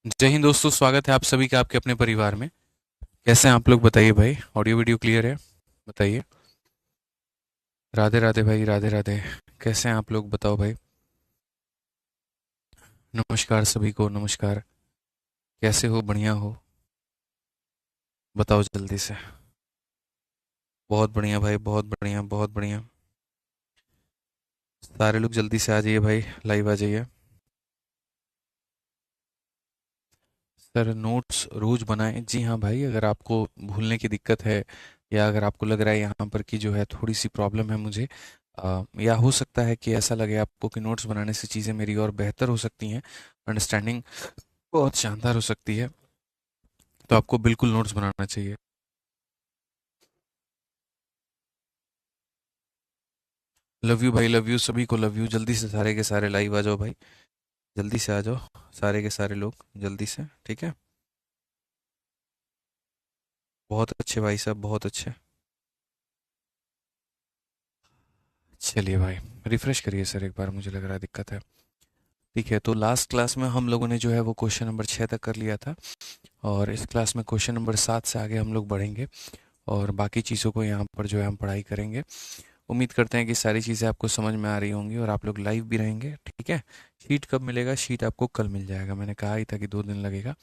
जय हिंद दोस्तों, स्वागत है आप सभी का आपके अपने परिवार में। कैसे हैं आप लोग? बताइए भाई, ऑडियो वीडियो क्लियर है? बताइए। राधे राधे भाई, राधे राधे। कैसे हैं आप लोग? बताओ भाई। नमस्कार सभी को, नमस्कार। कैसे हो? बढ़िया हो? बताओ जल्दी से। बहुत बढ़िया भाई, बहुत बढ़िया, बहुत बढ़िया। सारे लोग जल्दी से आ जाइए भाई, लाइव आ जाइए। सर, नोट्स रोज बनाएं। जी हाँ भाई, अगर आपको भूलने की दिक्कत है या अगर आपको लग रहा है यहाँ पर कि जो है थोड़ी सी प्रॉब्लम है मुझे, या हो सकता है कि ऐसा लगे आपको कि नोट्स बनाने से चीज़ें मेरी और बेहतर हो सकती हैं, अंडरस्टैंडिंग बहुत शानदार हो सकती है, तो आपको बिल्कुल नोट्स बनाना चाहिए। लव यू भाई, लव यू, सभी को लव यू। जल्दी से सारे के सारे लाइव आ जाओ भाई। जल्दी से आ जाओ। सारे के सारे लोग जल्दी से, ठीक है। बहुत अच्छे भाई साहब, बहुत अच्छे। चलिए भाई, रिफ्रेश करिए सर एक बार, मुझे लग रहा है दिक्कत है। ठीक है, तो लास्ट क्लास में हम लोगों ने जो है वो क्वेश्चन नंबर 6 तक कर लिया था, और इस क्लास में क्वेश्चन नंबर 7 से आगे हम लोग बढ़ेंगे और बाकी चीज़ों को यहाँ पर जो है हम पढ़ाई करेंगे। उम्मीद करते हैं कि सारी चीज़ें आपको समझ में आ रही होंगी और आप लोग लाइव भी रहेंगे, ठीक है। शीट कब मिलेगा? शीट आपको कल मिल जाएगा। मैंने कहा ही था कि 2 दिन लगेगा।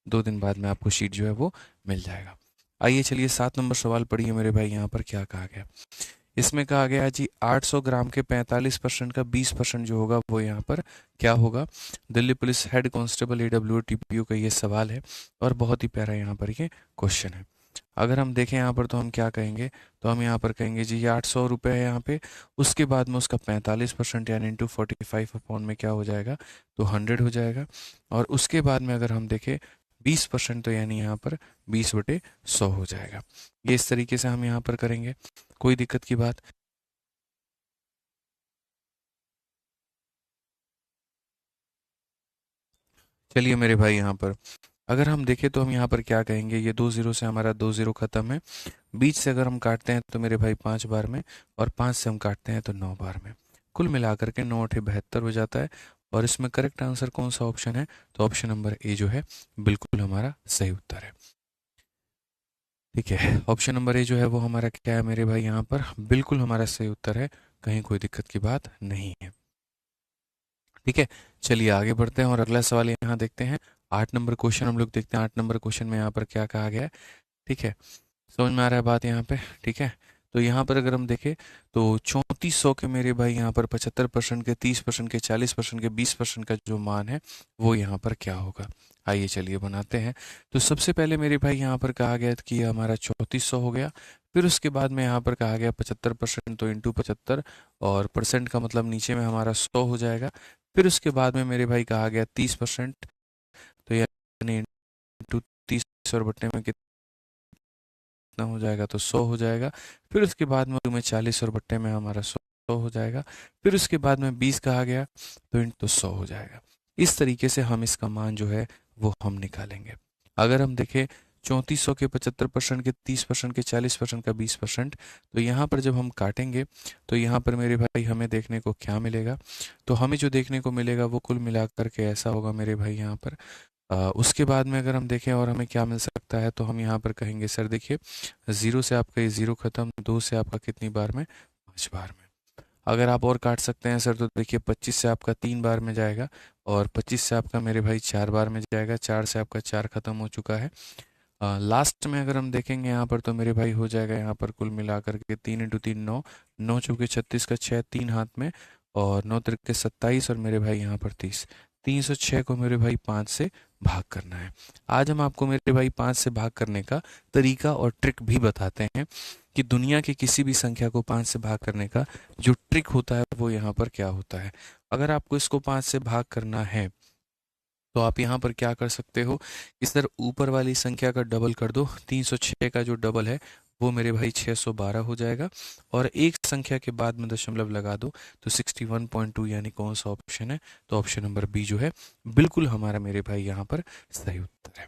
2 दिन बाद में आपको शीट जो है वो मिल जाएगा। आइए चलिए, 7 नंबर सवाल पढ़िए मेरे भाई। यहाँ पर क्या कहा गया? इसमें कहा गया जी, 800 ग्राम के 45% का 20% जो होगा वो यहाँ पर क्या होगा? Delhi police head constable AWO TPO का ये सवाल है, और बहुत ही प्यारा यहाँ पर ये क्वेश्चन है। अगर हम देखें यहाँ पर तो हम क्या कहेंगे? तो हम यहाँ पर कहेंगे जी, ये 800 रुपये है यहाँ पे। उसके बाद में उसका 45% यानी इंटू 45 अपॉन में क्या हो जाएगा? तो 100 हो जाएगा। और उसके बाद में अगर हम देखें 20%, तो यानी यहाँ पर 20/100 हो जाएगा। ये इस तरीके से हम यहाँ पर करेंगे। कोई दिक्कत की बात? चलिए मेरे भाई, यहाँ पर अगर हम देखें तो हम यहाँ पर क्या कहेंगे? ये 2 जीरो से हमारा 2 जीरो खत्म है। बीच से अगर हम काटते हैं तो मेरे भाई 5 बार में, और 5 से हम काटते हैं तो 9 बार में। कुल मिलाकर के 9 8 72 हो जाता है। और इसमें करेक्ट आंसर कौन सा ऑप्शन है? तो ऑप्शन नंबर ए जो है बिल्कुल हमारा सही उत्तर है। ठीक है, ऑप्शन नंबर ए जो है वो हमारा क्या है मेरे भाई? यहाँ पर बिल्कुल हमारा सही उत्तर है। कहीं कोई दिक्कत की बात नहीं है। ठीक है, चलिए आगे बढ़ते हैं और अगला सवाल यहाँ देखते हैं। 8 नंबर क्वेश्चन हम लोग देखते हैं। 8 नंबर क्वेश्चन में यहाँ पर क्या कहा गया है? ठीक है, समझ में आ रहा है बात यहाँ पे? ठीक है, तो यहाँ पर अगर हम देखें तो 3400 के मेरे भाई यहाँ पर 75% के, 30% के, 40% के, 20% का जो मान है वो यहाँ पर क्या होगा? आइए चलिए बनाते हैं। तो सबसे पहले मेरे भाई यहाँ पर कहा गया कि ये हमारा 3400 हो गया। फिर उसके बाद में यहाँ पर कहा गया 75%, तो इंटू 75, और परसेंट का मतलब नीचे में हमारा 100 हो जाएगा। फिर उसके बाद में मेरे भाई कहा गया 30%, तो यानी इंटू 30 और बट्टे में कितना हो जाएगा? तो 100 हो जाएगा। फिर उसके बाद में 40 और बट्टे में हमारा 100 हो जाएगा। फिर उसके बाद में 20 कहा गया, तो इंटू 100 हो जाएगा। इस तरीके से हम इसका मान जो है वो हम निकालेंगे। अगर हम देखें 3400 के 75% के, 30% के, 40% का 20%, तो यहाँ पर जब हम काटेंगे तो यहाँ पर मेरे भाई हमें देखने को क्या मिलेगा? तो हमें जो देखने को मिलेगा वो कुल मिलाकर के ऐसा होगा मेरे भाई यहाँ पर। उसके बाद में अगर हम देखें और हमें क्या मिल सकता है, तो हम यहाँ पर कहेंगे सर देखिए, 0 से आपका ये 0 खत्म, 2 से आपका कितनी बार में? 5 बार में। अगर आप और काट सकते हैं सर तो देखिए 25 से आपका 3 बार में जाएगा, और 25 से आपका मेरे भाई 4 बार में जाएगा, 4 से आपका 4 खत्म हो चुका है। लास्ट में अगर हम देखेंगे यहाँ पर तो मेरे भाई हो जाएगा यहाँ पर कुल मिलाकर के 3 इंटू 3 9, 9 चौके 36 का 6 3 हाथ में, और 9 त्रिके 27, और मेरे भाई यहाँ पर 30। 306 को मेरे भाई 5 से भाग करना है। आज हम आपको मेरे भाई 5 से भाग करने का तरीका और ट्रिक भी बताते हैं कि दुनिया की किसी भी संख्या को 5 से भाग करने का जो ट्रिक होता है वो यहाँ पर क्या होता है। अगर आपको इसको 5 से भाग करना है तो आप यहाँ पर क्या कर सकते हो? इस तरह ऊपर वाली संख्या का डबल कर दो। 306 का जो डबल है वो मेरे भाई 612 हो जाएगा, और एक संख्या के बाद में दशमलव लगा दो तो 61.2, यानी कौन सा ऑप्शन है? तो ऑप्शन नंबर बी जो है बिल्कुल हमारा मेरे भाई यहाँ पर सही उत्तर है।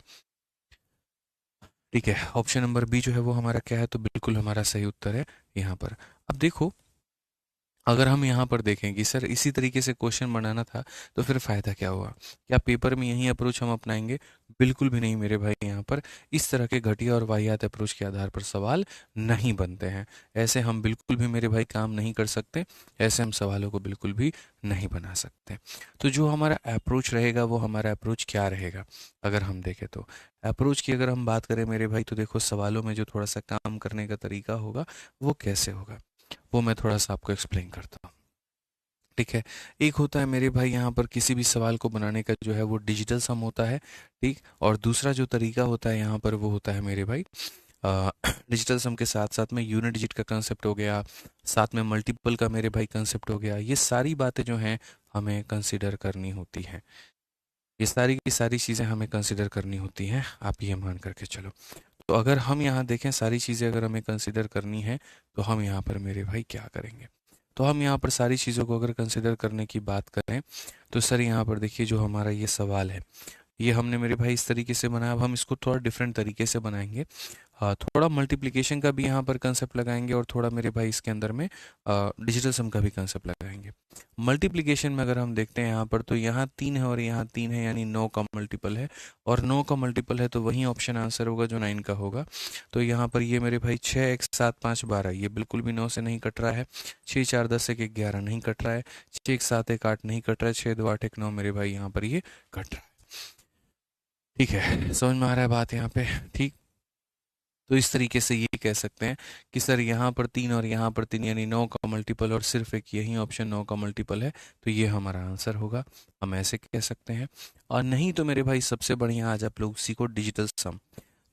ठीक है, ऑप्शन नंबर बी जो है वो हमारा क्या है? तो बिल्कुल हमारा सही उत्तर है यहाँ पर। अब देखो, अगर हम यहाँ पर देखें कि सर इसी तरीके से क्वेश्चन बनाना था, तो फिर फ़ायदा क्या हुआ? क्या पेपर में यही अप्रोच हम अपनाएंगे? बिल्कुल भी नहीं मेरे भाई। यहाँ पर इस तरह के घटिया और वाहियात अप्रोच के आधार पर सवाल नहीं बनते हैं। ऐसे हम बिल्कुल भी मेरे भाई काम नहीं कर सकते। ऐसे हम सवालों को बिल्कुल भी नहीं बना सकते। तो जो हमारा अप्रोच रहेगा, वो हमारा अप्रोच क्या रहेगा? अगर हम देखें तो अप्रोच की अगर हम बात करें मेरे भाई, तो देखो सवालों में जो थोड़ा सा काम करने का तरीका होगा, वो कैसे होगा, वो मैं थोड़ा सा आपको एक्सप्लेन करता हूँ। ठीक है। एक होता है मेरे भाई यहाँ पर किसी भी सवाल को बनाने का जो है वो डिजिटल सम होता है। ठीक। और दूसरा जो तरीका होता है यहाँ पर वो होता है मेरे भाई डिजिटल सम के साथ साथ में यूनिट डिजिट का कंसेप्ट हो गया, साथ में मल्टीपल का मेरे भाई कंसेप्ट हो गया। ये सारी बातें जो हैं हमें कंसिडर करनी होती हैं। ये सारी की सारी चीज़ें हमें कंसिडर करनी होती हैं, आप ये मान करके चलो। तो अगर हम यहाँ देखें सारी चीज़ें अगर हमें कंसिडर करनी है, तो हम यहाँ पर मेरे भाई क्या करेंगे? तो हम यहाँ पर सारी चीज़ों को अगर कंसिडर करने की बात करें, तो सर यहाँ पर देखिए जो हमारा ये सवाल है, ये हमने मेरे भाई इस तरीके से बनाया। अब हम इसको थोड़ा डिफरेंट तरीके से बनाएंगे। हाँ, थोड़ा मल्टीप्लिकेशन का भी यहाँ पर कंसेप्ट लगाएंगे और थोड़ा मेरे भाई इसके अंदर में डिजिटल सम का भी कंसेप्ट लगाएंगे। मल्टीप्लिकेशन में अगर हम देखते हैं यहाँ पर, तो यहाँ 3 है और यहाँ 3 है, यानी 9 का मल्टीपल है। और 9 का मल्टीपल है तो वही ऑप्शन आंसर होगा जो 9 का होगा। तो यहाँ पर ये मेरे भाई 6 1 7 5 12, ये बिल्कुल भी 9 से नहीं कट रहा है। 6 4 10 1 11 नहीं कट रहा है। 6 1 7 1 8 नहीं कट रहा है। 6 2 8 1 9 मेरे भाई यहाँ पर ये कट रहा है। ठीक है, समझ में आ रहा है बात यहाँ पे? ठीक। तो इस तरीके से ये कह सकते हैं कि सर यहाँ पर 3 और यहाँ पर 3, यानी 9 का मल्टीपल और सिर्फ एक यही ऑप्शन 9 का मल्टीपल है, तो ये हमारा आंसर होगा। हम ऐसे कह सकते हैं। और नहीं तो मेरे भाई सबसे बढ़िया आज आप लोग सीखो डिजिटल सम।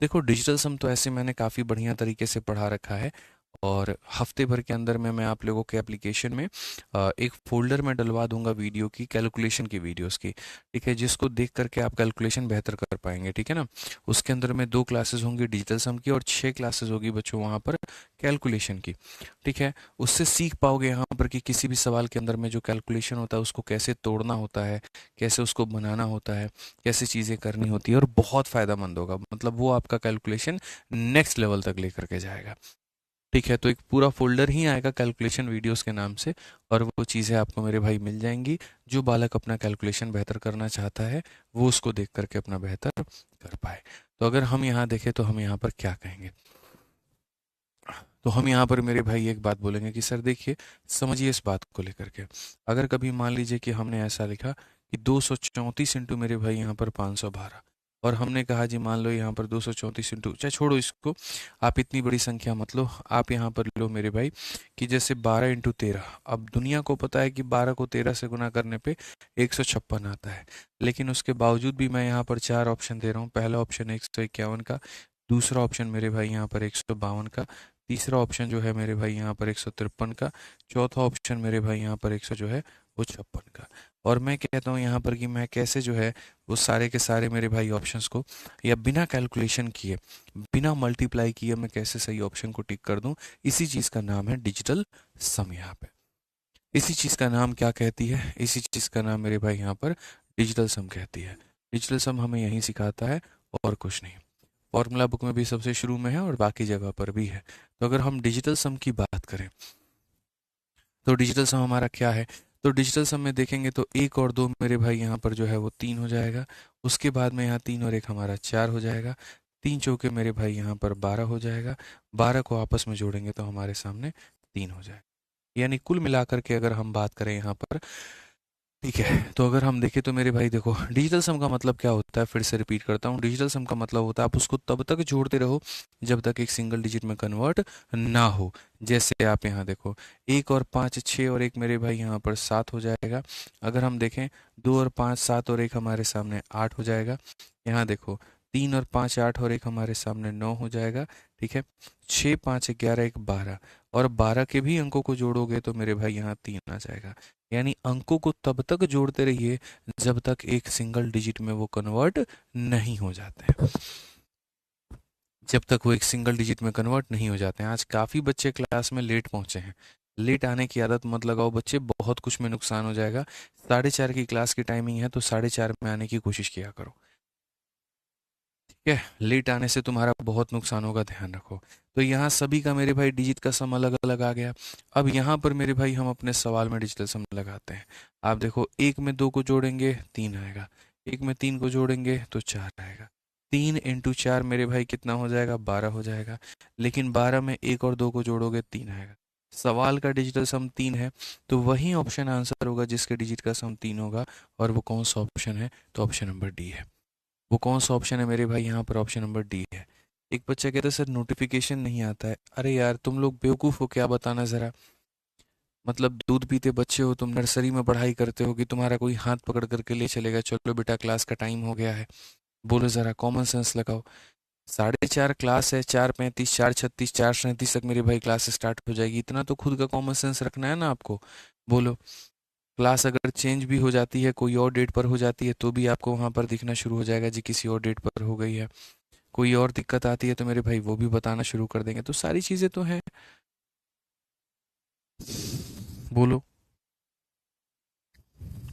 देखो डिजिटल सम तो ऐसे मैंने काफ़ी बढ़िया तरीके से पढ़ा रखा है। और हफ्ते भर के अंदर में मैं आप लोगों के एप्लीकेशन में एक फोल्डर में डलवा दूंगा वीडियो की, कैलकुलेशन की वीडियोस की। ठीक है, जिसको देख करके आप कैलकुलेशन बेहतर कर पाएंगे। ठीक है ना। उसके अंदर में 2 क्लासेस होंगी डिजिटल सम की और 6 क्लासेस होगी बच्चों वहाँ पर कैलकुलेशन की। ठीक है। उससे सीख पाओगे यहाँ पर कि किसी भी सवाल के अंदर में जो कैलकुलेशन होता है उसको कैसे तोड़ना होता है, कैसे उसको बनाना होता है, कैसे चीज़ें करनी होती है। और बहुत फ़ायदेमंद होगा, मतलब वो आपका कैलकुलेशन नेक्स्ट लेवल तक लेकर के जाएगा। ठीक है। तो एक पूरा फ़ोल्डर ही आएगा कैलकुलेशन वीडियोस के नाम से, और वो चीज़ें आपको मेरे भाई मिल जाएँगी। जो बालक अपना कैलकुलेशन बेहतर करना चाहता है, वो उसको देख कर के अपना बेहतर कर पाए। तो अगर हम यहाँ देखें तो हम यहाँ पर क्या कहेंगे? तो हम यहाँ पर मेरे भाई एक बात बोलेंगे कि सर देखिए, समझिए इस बात को लेकर के। अगर कभी मान लीजिए कि हमने ऐसा लिखा कि 234 इंटू मेरे भाई यहाँ पर 512, और हमने कहा जी मान लो यहाँ पर 234 इंटू, चाहे छोड़ो इसको, आप इतनी बड़ी संख्या मत लो, आप यहाँ पर लो मेरे भाई कि जैसे 12 इंटू 13। अब दुनिया को पता है कि 12 को 13 से गुना करने पे 156 आता है, लेकिन उसके बावजूद भी मैं यहाँ पर 4 ऑप्शन दे रहा हूँ। पहला ऑप्शन 151 का, दूसरा ऑप्शन मेरे भाई यहाँ पर 152 का, तीसरा ऑप्शन जो है मेरे भाई यहाँ पर 153 का, चौथा ऑप्शन मेरे भाई यहाँ पर 100 जो है वो 56 का। और मैं कहता हूँ यहाँ पर कि मैं कैसे जो है वो सारे के सारे मेरे भाई ऑप्शंस को, या बिना कैलकुलेशन किए, बिना मल्टीप्लाई किए, मैं कैसे सही ऑप्शन को टिक कर दूं। इसी चीज़ का नाम है डिजिटल सम। यहाँ पे इसी चीज़ का नाम क्या कहती है? इसी चीज़ का नाम मेरे भाई यहाँ पर डिजिटल सम कहती है। डिजिटल सम हमें यही सिखाता है और कुछ नहीं। फॉर्मूला बुक में भी सबसे शुरू में है और बाकी जगह पर भी है। तो अगर हम डिजिटल सम की बात करें, तो डिजिटल सम हमारा क्या है? तो डिजिटल सम में देखेंगे तो 1 और 2 मेरे भाई यहाँ पर जो है वो 3 हो जाएगा। उसके बाद में यहाँ 3 और 1 हमारा 4 हो जाएगा। 3 चौके मेरे भाई यहाँ पर 12 हो जाएगा। 12 को आपस में जोड़ेंगे तो हमारे सामने 3 हो जाएगा। यानी कुल मिलाकर के अगर हम बात करें यहाँ पर, ठीक है, तो अगर हम देखें तो मेरे भाई देखो डिजिटल सम का मतलब क्या होता है, फिर से रिपीट करता हूँ। डिजिटल सम का मतलब होता है आप उसको तब तक जोड़ते रहो जब तक एक सिंगल डिजिट में कन्वर्ट ना हो। जैसे आप यहाँ देखो, 1 और 5 6 और 1 मेरे भाई यहाँ पर 7 हो जाएगा। अगर हम देखें 2 और 5 7 और 1 हमारे सामने 8 हो जाएगा। यहाँ देखो 3 और 5 8 और 1 हमारे सामने 9 हो जाएगा। ठीक है। 6 5 11 1 12, और 12 के भी अंकों को जोड़ोगे तो मेरे भाई यहाँ 3 आ जाएगा। यानी अंकों को तब तक जोड़ते रहिए जब तक एक सिंगल डिजिट में वो कन्वर्ट नहीं हो जाते हैं। जब तक वो एक सिंगल डिजिट में कन्वर्ट नहीं हो जाते हैं। आज काफ़ी बच्चे क्लास में लेट पहुंचे हैं। लेट आने की आदत मत लगाओ बच्चे, बहुत कुछ में नुकसान हो जाएगा। 4:30 की क्लास की टाइमिंग है तो 4:30 में आने की कोशिश किया करो। ठीक है, लेट आने से तुम्हारा बहुत नुकसान होगा, ध्यान रखो। तो यहाँ सभी का मेरे भाई डिजिट का सम अलग अलग आ गया। अब यहाँ पर मेरे भाई हम अपने सवाल में डिजिटल सम लगाते हैं। आप देखो, एक में दो को जोड़ेंगे 3 आएगा, एक में 3 को जोड़ेंगे तो 4 आएगा। 3 × 4 मेरे भाई कितना हो जाएगा, 12 हो जाएगा। लेकिन 12 में एक और दो को जोड़ोगे 3 आएगा। सवाल का डिजिटल सम 3 है, तो वही ऑप्शन आंसर होगा जिसके डिजिट का सम 3 होगा। और वो कौन सा ऑप्शन है, तो ऑप्शन नंबर डी है। वो कौन सा ऑप्शन है मेरे भाई, यहाँ पर ऑप्शन नंबर डी है। एक बच्चा कहता है सर नोटिफिकेशन नहीं आता है। अरे यार तुम लोग बेवकूफ़ हो क्या, बताना ज़रा। मतलब दूध पीते बच्चे हो तुम, नर्सरी में पढ़ाई करते हो कि तुम्हारा कोई हाथ पकड़ करके ले चलेगा, चलो बेटा क्लास का टाइम हो गया है। बोलो ज़रा, कॉमन सेंस लगाओ। 4:30 क्लास है, 4:35, 4:36, 4:37 तक मेरे भाई क्लास स्टार्ट हो जाएगी। इतना तो खुद का कॉमन सेंस रखना है ना आपको। बोलो, क्लास अगर चेंज भी हो जाती है, कोई और डेट पर हो जाती है, तो भी आपको वहाँ पर दिखना शुरू हो जाएगा जी किसी और डेट पर हो गई है। कोई और दिक्कत आती है तो मेरे भाई वो भी बताना शुरू कर देंगे। तो सारी चीज़ें तो हैं। बोलो,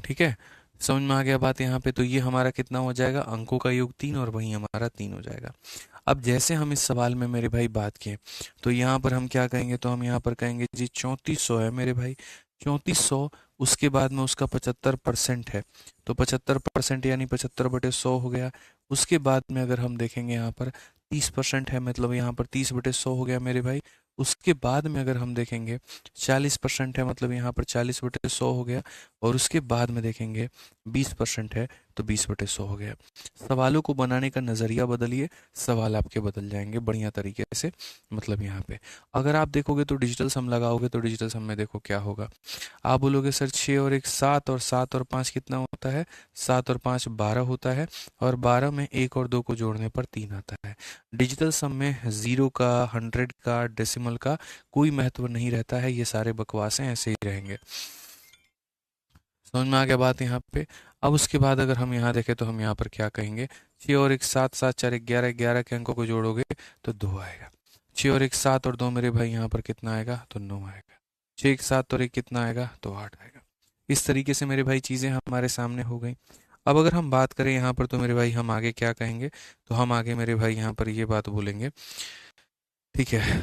ठीक है, समझ में आ गया बात यहाँ पे। तो ये हमारा कितना हो जाएगा, अंकों का योग 3, और वहीं हमारा 3 हो जाएगा। अब जैसे हम इस सवाल में मेरे भाई बात किए, तो यहाँ पर हम क्या कहेंगे, तो हम यहाँ पर कहेंगे जी 3400 है मेरे भाई, 3400। उसके बाद में उसका 75% है, तो 75% यानी 75/100 हो गया। उसके बाद में अगर हम देखेंगे यहाँ पर 30% है, मतलब यहाँ पर 30/100 हो गया मेरे भाई। उसके बाद में अगर हम देखेंगे 40% है, मतलब यहाँ पर 40/100 हो गया। और उसके बाद में देखेंगे 20% है, तो 20/100 हो गया। सवालों को बनाने का नज़रिया बदलिए, सवाल आपके बदल जाएंगे बढ़िया तरीके से। मतलब यहाँ पे अगर आप देखोगे तो डिजिटल सम लगाओगे, तो डिजिटल सम में देखो क्या होगा। आप बोलोगे सर 6 और 1 7, और 7 और 5 कितना होता है, 7 और 5 12 होता है। और 12 में एक और दो को जोड़ने पर 3 आता है। डिजिटल सम में 0 का, 100 का, डेसिमल का कोई महत्व नहीं रहता है। ये सारे बकवास हैं, ऐसे ही रहेंगे। समझ में आ गया बात यहाँ पे। अब उसके बाद अगर हम यहाँ देखें तो हम यहाँ पर क्या कहेंगे, 6 और 1 7, 7 4 11, 11 के अंकों को जोड़ोगे तो 2 आएगा। 6 और 1 7 और 2 मेरे भाई यहाँ पर कितना आएगा, तो 9 आएगा। 6 1 7 और 1 कितना आएगा, तो 8 आएगा। इस तरीके से मेरे भाई चीज़ें हमारे सामने हो गई। अब अगर हम बात करें यहाँ पर, तो मेरे भाई हम आगे क्या कहेंगे, तो हम आगे मेरे भाई यहाँ पर ये बात बोलेंगे, ठीक है।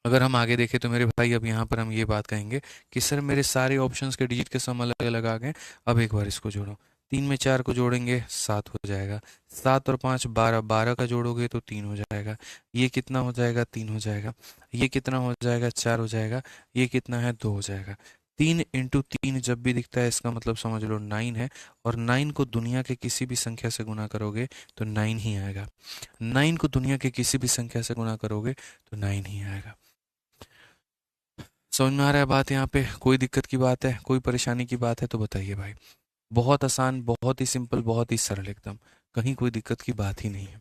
अगर हम आगे देखें तो मेरे भाई अब यहाँ पर हम ये बात कहेंगे कि सर मेरे सारे ऑप्शंस के डिजिट के सम अलग अलग आ गए। अब एक बार इसको जोड़ो, 3 में 4 को जोड़ेंगे 7 हो जाएगा। 7 और 5 12, 12 का जोड़ोगे तो 3 हो जाएगा। ये कितना हो जाएगा, 3 हो जाएगा। ये कितना हो जाएगा, 4 हो जाएगा। ये कितना है, 2 हो जाएगा। 3 × 3 जब भी दिखता है इसका मतलब समझ लो 9 है। और 9 को दुनिया के किसी भी संख्या से गुना करोगे तो 9 ही आएगा। 9 को दुनिया के किसी भी संख्या से गुना करोगे तो 9 ही आएगा। समझ में आ रहा है बात यहाँ पे, कोई दिक्कत की बात है, कोई परेशानी की बात है तो बताइए भाई। बहुत आसान, बहुत ही सिंपल, बहुत ही सरल एकदम, कहीं कोई दिक्कत की बात ही नहीं है।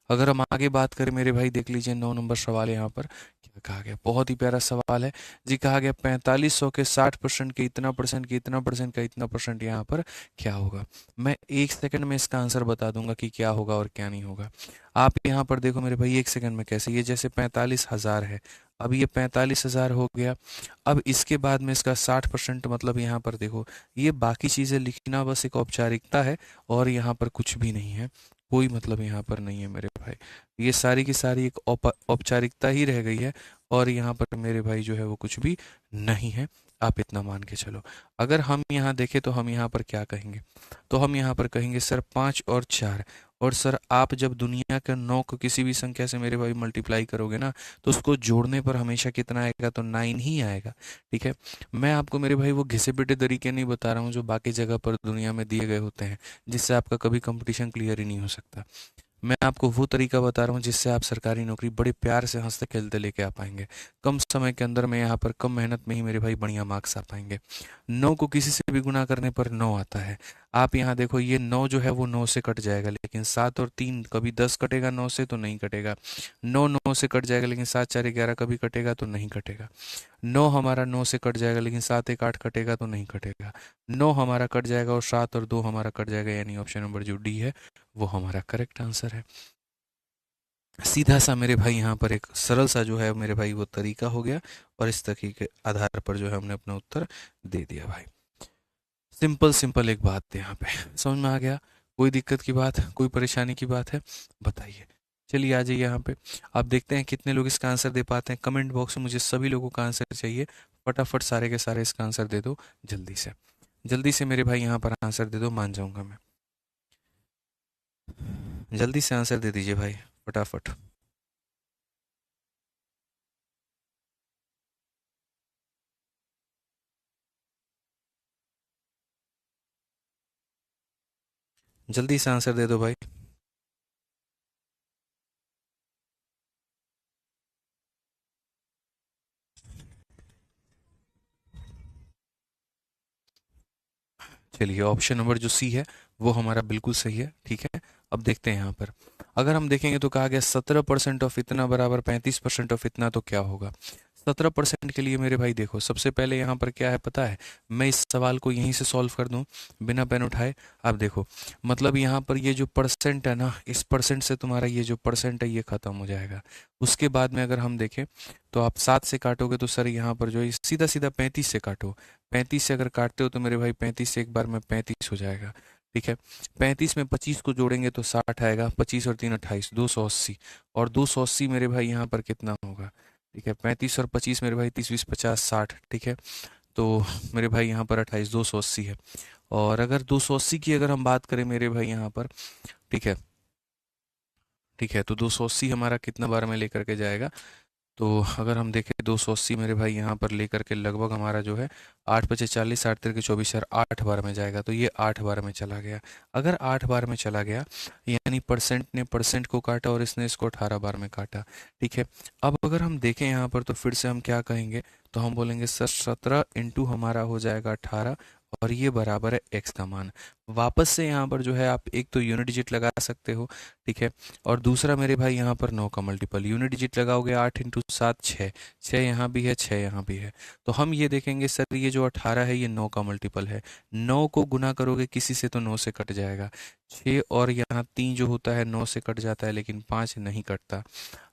अगर हम आगे बात करें मेरे भाई, देख लीजिए 9 नंबर सवाल यहाँ पर क्या कहा गया, बहुत ही प्यारा सवाल है जी। कहा गया 4500 के 60% के इतना परसेंट के इतना परसेंट का इतना परसेंट यहाँ पर क्या होगा। मैं 1 सेकंड में इसका आंसर बता दूंगा कि क्या होगा और क्या नहीं होगा। आप यहाँ पर देखो मेरे भाई, 1 सेकंड में कैसे, ये जैसे 45,000 है, अब ये 45,000 हो गया। अब इसके बाद में इसका 60%, मतलब यहाँ पर देखो, ये बाकी चीज़ें लिखना बस एक औपचारिकता है, और यहाँ पर कुछ भी नहीं है, कोई मतलब यहाँ पर नहीं है मेरे भाई। ये सारी की सारी एक औपचारिकता ही रह गई है, और यहाँ पर मेरे भाई जो है वो कुछ भी नहीं है। आप इतना मान के चलो। अगर हम यहाँ देखें तो हम यहाँ पर क्या कहेंगे, तो हम यहाँ पर कहेंगे सर 5 और 4। और सर आप जब दुनिया के 9 को किसी भी संख्या से मेरे भाई मल्टीप्लाई करोगे ना, तो उसको जोड़ने पर हमेशा कितना आएगा, तो 9 ही आएगा। ठीक है, मैं आपको मेरे भाई वो घिसे पिटे तरीके नहीं बता रहा हूँ जो बाकी जगह पर दुनिया में दिए गए होते हैं, जिससे आपका कभी कंपटीशन क्लियर ही नहीं हो सकता। मैं आपको वो तरीका बता रहा हूँ जिससे आप सरकारी नौकरी बड़े प्यार से हंसते खेलते लेके आ पाएंगे। कम समय के अंदर में, यहाँ पर कम मेहनत में ही मेरे भाई बढ़िया मार्क्स आ पाएंगे। 9 को किसी से भी गुना करने पर 9 आता है। आप यहाँ देखो, ये 9 जो है वो 9 से कट जाएगा, लेकिन 7 और 3 कभी 10 कटेगा 9 से, तो नहीं कटेगा। 9 9 से कट जाएगा, लेकिन 7 4 11 कभी कटेगा, तो नहीं कटेगा। 9 हमारा 9 से कट जाएगा, लेकिन 7 1 8 कटेगा, तो नहीं कटेगा। 9 हमारा कट जाएगा और 7 और 2 हमारा कट जाएगा, यानी ऑप्शन नंबर जो डी है वो हमारा करेक्ट आंसर है। सीधा सा मेरे भाई यहाँ पर एक सरल सा जो है मेरे भाई वो तरीका हो गया, और इस तरीके के आधार पर जो है हमने अपना उत्तर दे दिया भाई। सिंपल सिंपल एक बात है यहाँ पे, समझ में आ गया। कोई दिक्कत की बात, कोई परेशानी की बात है, बताइए। चलिए आ जाइए यहाँ पे। आप देखते हैं कितने लोग इसका आंसर दे पाते हैं। कमेंट बॉक्स में मुझे सभी लोगों का आंसर चाहिए। फटाफट सारे के सारे इसका आंसर दे दो जल्दी से। जल्दी से मेरे भाई यहाँ पर आंसर दे दो, मान जाऊंगा मैं। जल्दी से आंसर दे दीजिए भाई, फटाफट। जल्दी से आंसर दे दो भाई। चलिए ऑप्शन नंबर जो सी है वो हमारा बिल्कुल सही है, ठीक है। अब देखते हैं यहाँ पर, अगर हम देखेंगे तो कहा गया 17% ऑफ इतना बराबर 35% ऑफ इतना, तो क्या होगा। 17% के लिए मेरे भाई देखो, सबसे पहले यहाँ पर क्या है पता है, मैं इस सवाल को यहीं से सॉल्व कर दूं बिना पेन उठाए। आप देखो, मतलब यहाँ पर ये जो परसेंट है ना, इस परसेंट से तुम्हारा ये जो परसेंट है ये खत्म हो जाएगा। उसके बाद में अगर हम देखें तो आप 7 से काटोगे तो सर यहाँ पर जो है सीधा सीधा 35 से काटो। 35 से अगर काटते हो तो मेरे भाई 35 से एक बार में 35 हो जाएगा, ठीक है। 35 में 25 को जोड़ेंगे तो 60 आएगा। 25 और 3 28, 280। और 280 मेरे भाई यहाँ पर कितना होगा, ठीक है। 35 और 25 मेरे भाई 30 20 50 60, ठीक है। तो मेरे भाई यहाँ पर 28, 280 है। और अगर 280 की अगर हम बात करें मेरे भाई यहाँ पर, ठीक है, ठीक है, तो 280 हमारा कितना बार में लेकर के जाएगा। तो अगर हम देखें 280 मेरे भाई यहाँ पर लेकर के लगभग हमारा जो है 8 पचे 40, 8 तिरके 24 और 8 बार में जाएगा। तो ये 8 बार में चला गया। अगर 8 बार में चला गया यानी परसेंट ने परसेंट को काटा और इसने इसको 18 बार में काटा, ठीक है। अब अगर हम देखें यहाँ पर तो फिर से हम क्या कहेंगे, तो हम बोलेंगे सर 17 इंटू हमारा हो जाएगा 18 और ये बराबर है x का मान। वापस से यहाँ पर जो है आप एक तो यूनिट डिजिट लगा सकते हो, ठीक है। और दूसरा मेरे भाई यहाँ पर 9 का मल्टीपल, यूनिट डिजिट लगाओगे 8 इंटू 7 6, 6 यहाँ भी है 6 यहाँ भी है। तो हम ये देखेंगे सर ये जो 18 है ये 9 का मल्टीपल है। 9 को गुना करोगे किसी से तो 9 से कट जाएगा। 6 और यहाँ 3 जो होता है 9 से कट जाता है लेकिन 5 नहीं कटता।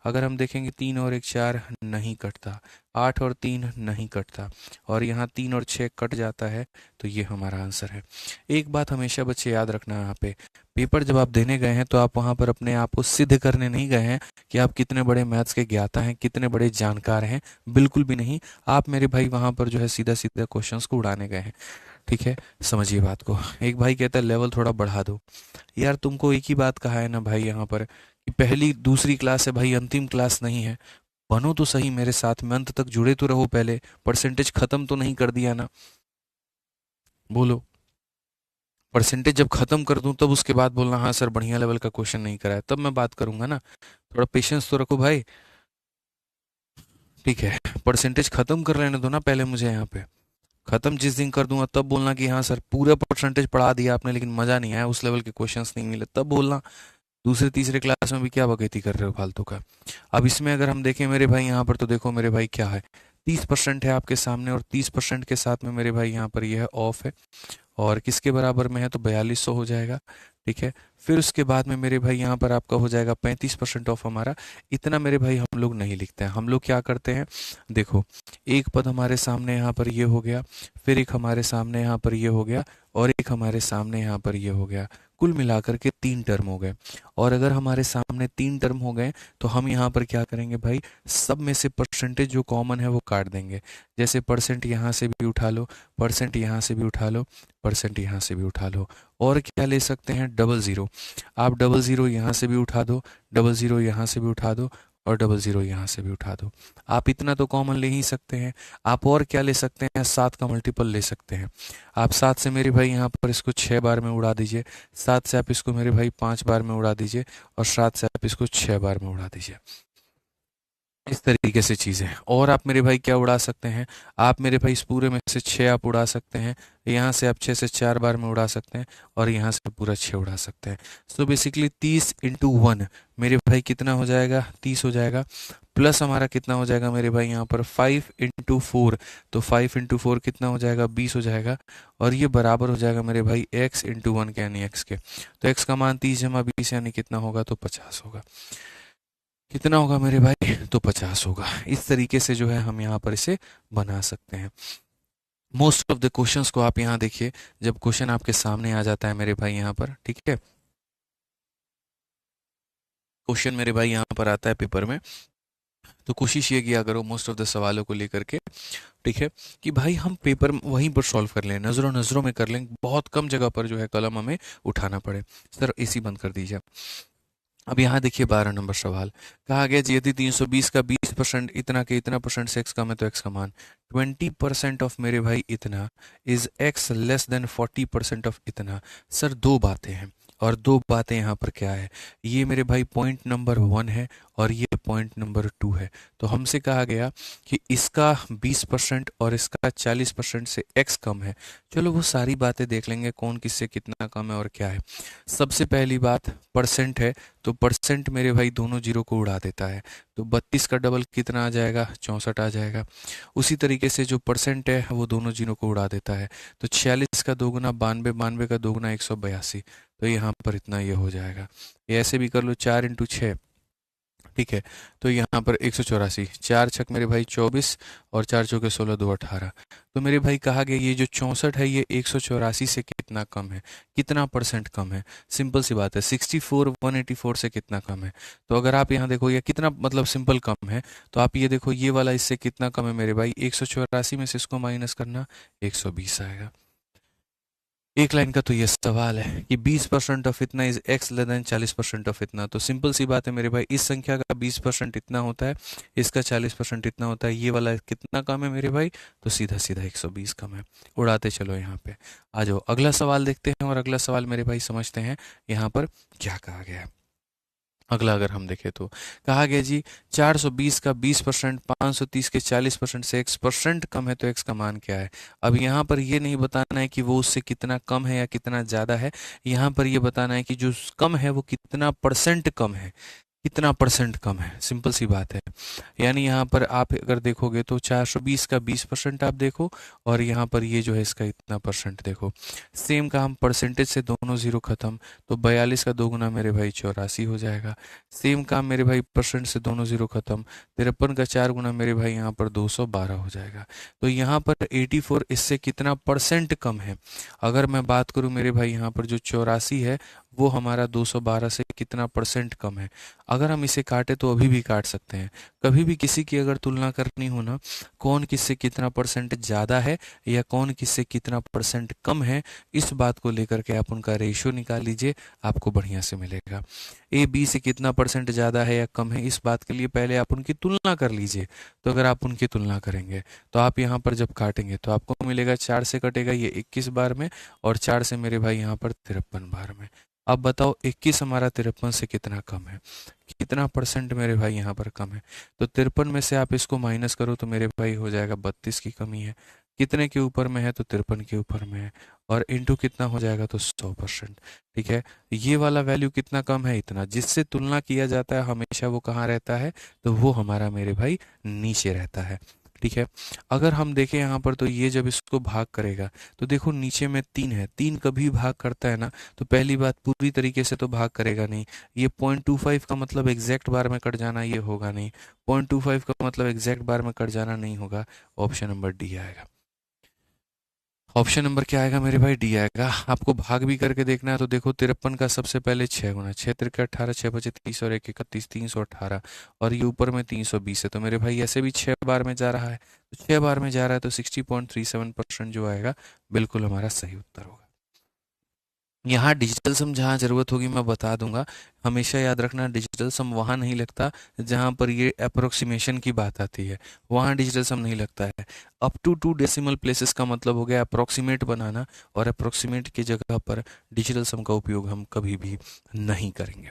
अगर हम देखेंगे 3 और 1 4 नहीं कटता। 8 और 3 नहीं कटता। और यहाँ 3 और 6 कट जाता है। तो ये हमारा आंसर है। एक बात हमेशा बच्चे याद रखना, यहाँ पे पेपर जब आप देने गए हैं तो आप वहाँ पर अपने आप को सिद्ध करने नहीं गए हैं कि आप कितने बड़े मैथ्स के ज्ञाता हैं, कितने बड़े जानकार हैं, बिल्कुल भी नहीं। आप मेरे भाई वहाँ पर जो है सीधा सीधा क्वेश्चंस को उड़ाने गए हैं, ठीक है। समझिए बात को। एक भाई कहता है लेवल थोड़ा बढ़ा दो। यार तुमको एक ही बात कहा है ना भाई यहाँ पर कि पहली दूसरी क्लास है भाई, अंतिम क्लास नहीं है। बनो तो सही मेरे साथ में, अंत तक जुड़े तो रहो। पहले परसेंटेज खत्म तो नहीं कर दिया ना, बोलो। परसेंटेज जब खत्म कर दूं तब उसके बाद बोलना हाँ सर बढ़िया लेवल का क्वेश्चन नहीं कराया, तब मैं बात करूंगा ना। थोड़ा पेशेंस तो रखो भाई, ठीक है। परसेंटेज खत्म कर लेने दो ना पहले मुझे यहाँ पे। खत्म जिस दिन कर दूंगा तब बोलना कि हाँ सर पूरा परसेंटेज पढ़ा दिया आपने लेकिन मजा नहीं आया, उस लेवल के क्वेश्चंस नहीं मिले, तब बोलना। दूसरे तीसरे क्लास में भी क्या बकैती कर रहे हो फालतू का। अब इसमें अगर हम देखें मेरे भाई यहाँ पर तो देखो मेरे भाई क्या है, 30% है आपके सामने और 30% के साथ में मेरे भाई यहाँ पर यह है ऑफ है। और किसके बराबर में है तो 4200 हो जाएगा, ठीक है। फिर उसके बाद में मेरे भाई यहाँ पर आपका हो जाएगा 35% ऑफ हमारा। इतना मेरे भाई हम लोग नहीं लिखते हैं, हम लोग क्या करते हैं, देखो एक पद हमारे सामने यहाँ पर ये हो गया, फिर एक हमारे सामने यहाँ पर ये हो गया और एक हमारे सामने यहाँ पर ये हो गया। कुल मिलाकर के 3 टर्म हो गए। और अगर हमारे सामने 3 टर्म हो गए तो हम यहाँ पर क्या करेंगे भाई, सब में से परसेंटेज जो कॉमन है वो काट देंगे। जैसे परसेंट यहाँ से भी उठा लो, परसेंट यहाँ से भी उठा लो, परसेंट यहाँ से भी उठा लो। और क्या ले सकते हैं, डबल ज़ीरो। आप डबल ज़ीरो यहाँ से भी उठा दो, डबल ज़ीरो यहाँ से भी उठा दो और डबल ज़ीरो यहाँ से भी उठा दो। आप इतना तो कॉमन ले ही सकते हैं। आप और क्या ले सकते हैं, 7 का मल्टीपल ले सकते हैं। आप 7 से मेरे भाई यहाँ पर इसको 6 बार में उड़ा दीजिए, 7 से आप इसको मेरे भाई 5 बार में उड़ा दीजिए और 7 से आप इसको 6 बार में उड़ा दीजिए। इस तरीके से चीज़ें। और आप मेरे भाई क्या उड़ा सकते हैं, आप मेरे भाई इस पूरे में से 6 आप उड़ा सकते हैं, यहाँ से आप 6 से 4 बार में उड़ा सकते हैं और यहाँ से पूरा 6 उड़ा सकते हैं। सो बेसिकली 30 इंटू 1 मेरे भाई कितना हो जाएगा, 30 हो जाएगा। प्लस हमारा कितना हो जाएगा मेरे भाई यहाँ पर 5 इंटू 4, तो 5 इंटू 4 कितना हो जाएगा, 20 हो जाएगा। और ये बराबर हो जाएगा मेरे भाई x इंटू 1 के यानी x के। तो x का मान 30 जमा 20 यानी कितना होगा, तो 50 होगा। कितना होगा मेरे भाई, तो 50 होगा। इस तरीके से जो है हम यहाँ पर इसे बना सकते हैं। मोस्ट ऑफ द क्वेश्चंस को आप यहाँ देखिए, जब क्वेश्चन आपके सामने आ जाता है मेरे भाई यहाँ पर, ठीक है, क्वेश्चन मेरे भाई यहाँ पर आता है पेपर में, तो कोशिश ये किया करो मोस्ट ऑफ द सवालों को लेकर के, ठीक है, कि भाई हम पेपर वहीं पर सॉल्व कर लें, नज़रों नज़रों में कर लें, बहुत कम जगह पर जो है कलम हमें उठाना पड़े। सर एसी बंद कर दीजिए। अब यहाँ देखिए 12 नंबर सवाल, कहा गया जी यदि 320 का 20% इतना के इतना परसेंट से एक्स कम है तो एक्स का मान 20% ऑफ मेरे भाई इतना is x less than 40% of इतना। सर दो बातें हैं, और दो बातें यहाँ पर क्या है, ये मेरे भाई पॉइंट नंबर 1 है और ये पॉइंट नंबर 2 है। तो हमसे कहा गया कि इसका 20% और इसका 40% से एक्स कम है। चलो वो सारी बातें देख लेंगे, कौन किससे कितना कम है और क्या है। सबसे पहली बात परसेंट है, तो परसेंट मेरे भाई दोनों जीरो को उड़ा देता है, तो 32 का डबल कितना आ जाएगा, 64 आ जाएगा। उसी तरीके से जो परसेंट है वो दोनों जीरो को उड़ा देता है, तो 46 का दोगुना 92, 92 का दोगुना 182, तो यहाँ पर इतना ये हो जाएगा। ये ऐसे भी कर लो 4 × 6, ठीक है, तो यहाँ पर 184, 4 छक मेरे भाई 24 और 4 चौके 16, 2 18। तो मेरे भाई कहा गया ये जो 64 है ये 184 से कितना कम है, कितना परसेंट कम है। सिंपल सी बात है, 64 184 से कितना कम है। तो अगर आप यहाँ देखो ये कितना मतलब सिंपल कम है, तो आप ये देखो ये वाला इससे कितना कम है मेरे भाई, 184 में से इसको माइनस करना 120 आएगा। एक लाइन का तो ये सवाल है कि 20% ऑफ इतना is x less than 40% of इतना। तो सिंपल सी बात है मेरे भाई, इस संख्या का 20% इतना होता है, इसका 40% इतना होता है, ये वाला कितना कम है मेरे भाई, तो सीधा सीधा 120 कम है। उड़ाते चलो यहाँ पे। आ जाओ अगला सवाल देखते हैं, और अगला सवाल मेरे भाई समझते हैं यहाँ पर क्या कहा गया है। अगला अगर हम देखें तो कहा गया जी 420 का 20%, 530 के 40% से x% कम है तो x का मान क्या है। अब यहाँ पर ये नहीं बताना है कि वो उससे कितना कम है या कितना ज़्यादा है, यहाँ पर ये बताना है कि जो कम है वो कितना परसेंट कम है, कितना परसेंट कम है। सिंपल सी बात है, यानी यहाँ पर आप अगर देखोगे तो 420 का 20% आप देखो, और यहाँ पर ये जो है इसका इतना परसेंट देखो। सेम काम परसेंटेज से दोनों जीरो खत्म, तो 42 का दोगुना मेरे भाई 84 हो जाएगा। सेम काम मेरे भाई परसेंट से दोनों जीरो खत्म, 53 का 4 गुना मेरे भाई यहाँ पर 212 हो जाएगा। तो यहाँ पर 84 इससे कितना परसेंट कम है। अगर मैं बात करूँ मेरे भाई यहाँ पर जो 84 है वो हमारा 212 से कितना परसेंट कम है। अगर हम इसे काटे तो अभी भी काट सकते हैं। कभी भी किसी की अगर तुलना करनी हो ना, कौन किससे कितना परसेंट ज़्यादा है या कौन किससे कितना परसेंट कम है, इस बात को लेकर के आप उनका रेशियो निकाल लीजिए, आपको बढ़िया से मिलेगा। ए बी से कितना परसेंट ज़्यादा है या कम है, इस बात के लिए पहले आप उनकी तुलना कर लीजिए। तो अगर आप उनकी तुलना करेंगे तो आप यहाँ पर जब काटेंगे तो आपको मिलेगा 4 से कटेगा ये 21 बार में, और 4 से मेरे भाई यहाँ पर 53 बार में। अब बताओ 21 हमारा 53 से कितना कम है, कितना परसेंट मेरे भाई यहाँ पर कम है। तो 53 में से आप इसको माइनस करो तो मेरे भाई हो जाएगा 32 की कमी है। कितने के ऊपर में है, तो 53 के ऊपर में है, और इंटू कितना हो जाएगा, तो 100%। ठीक है, ये वाला वैल्यू कितना कम है, इतना। जिससे तुलना किया जाता है हमेशा वो कहाँ रहता है, तो वो हमारा मेरे भाई नीचे रहता है। ठीक है, अगर हम देखें यहाँ पर तो ये जब इसको भाग करेगा तो देखो नीचे में 3 है, 3 कभी भाग करता है ना, तो पहली बात पूरी तरीके से तो भाग करेगा नहीं। ये 0.25 का मतलब एग्जैक्ट बार में कट जाना ये होगा नहीं, 0.25 का मतलब एग्जैक्ट बार में कट जाना नहीं होगा। ऑप्शन नंबर डी आएगा। ऑप्शन नंबर क्या आएगा मेरे भाई, डी आएगा। आपको भाग भी करके देखना है तो देखो 53 का सबसे पहले 6 गुना, 6 तिरके 18, 6 बचे 30 और 1 31, 318, और ये ऊपर में 320 है, तो मेरे भाई ऐसे भी 6 बार में जा रहा है, तो 6 बार में जा रहा है तो 60.37% जो आएगा बिल्कुल हमारा सही उत्तर होगा। यहाँ डिजिटल सम जहाँ ज़रूरत होगी मैं बता दूंगा। हमेशा याद रखना डिजिटल सम वहाँ नहीं लगता जहाँ पर ये अप्रोक्सीमेशन की बात आती है, वहाँ डिजिटल सम नहीं लगता है। अप टू 2 डेसिमल प्लेसेस का मतलब हो गया अप्रोक्सीमेट बनाना, और अप्रोक्सीमेट की जगह पर डिजिटल सम का उपयोग हम कभी भी नहीं करेंगे।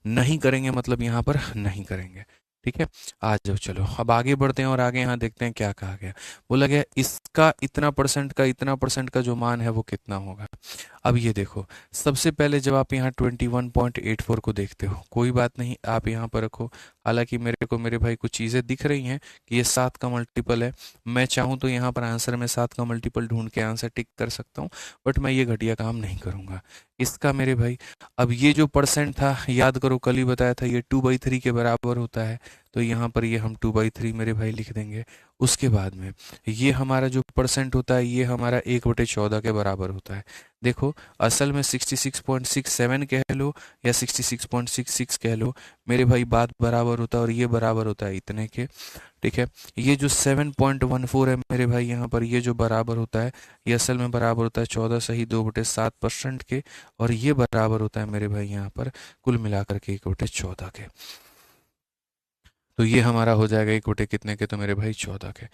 नहीं करेंगे मतलब यहाँ पर नहीं करेंगे। ठीक है, आ जाओ चलो अब आगे बढ़ते हैं और आगे यहाँ देखते हैं क्या कहा गया। बोला गया इसका इतना परसेंट का इतना परसेंट का जो मान है वो कितना होगा। अब ये देखो, सबसे पहले जब आप यहाँ 21.84 को देखते हो, कोई बात नहीं आप यहाँ पर रखो। हालांकि मेरे को मेरे भाई कुछ चीज़ें दिख रही हैं कि ये 7 का मल्टीपल है, मैं चाहूँ तो यहाँ पर आंसर में 7 का मल्टीपल ढूंढ के आंसर टिक कर सकता हूँ, बट मैं ये घटिया काम नहीं करूँगा। इसका मेरे भाई अब ये जो परसेंट था याद करो, कल ही बताया था ये 2/3 के बराबर होता है, तो यहाँ पर ये हम 2/3 मेरे भाई लिख देंगे। उसके बाद में ये हमारा जो परसेंट होता है ये हमारा 1/14 के बराबर होता है। देखो असल में 66.67 कह लो या 66.66 कह लो, मेरे भाई बात बराबर होता है और ये बराबर होता है इतने के। ठीक है, ये जो 7.14 है मेरे भाई यहाँ पर ये जो बराबर होता है ये असल में बराबर होता है 14 सही 2/7% के, और ये बराबर होता है मेरे भाई यहाँ पर कुल मिलाकर के 1/14 के। तो ये हमारा हो जाएगा 1/, कितने के, तो मेरे भाई 14 के।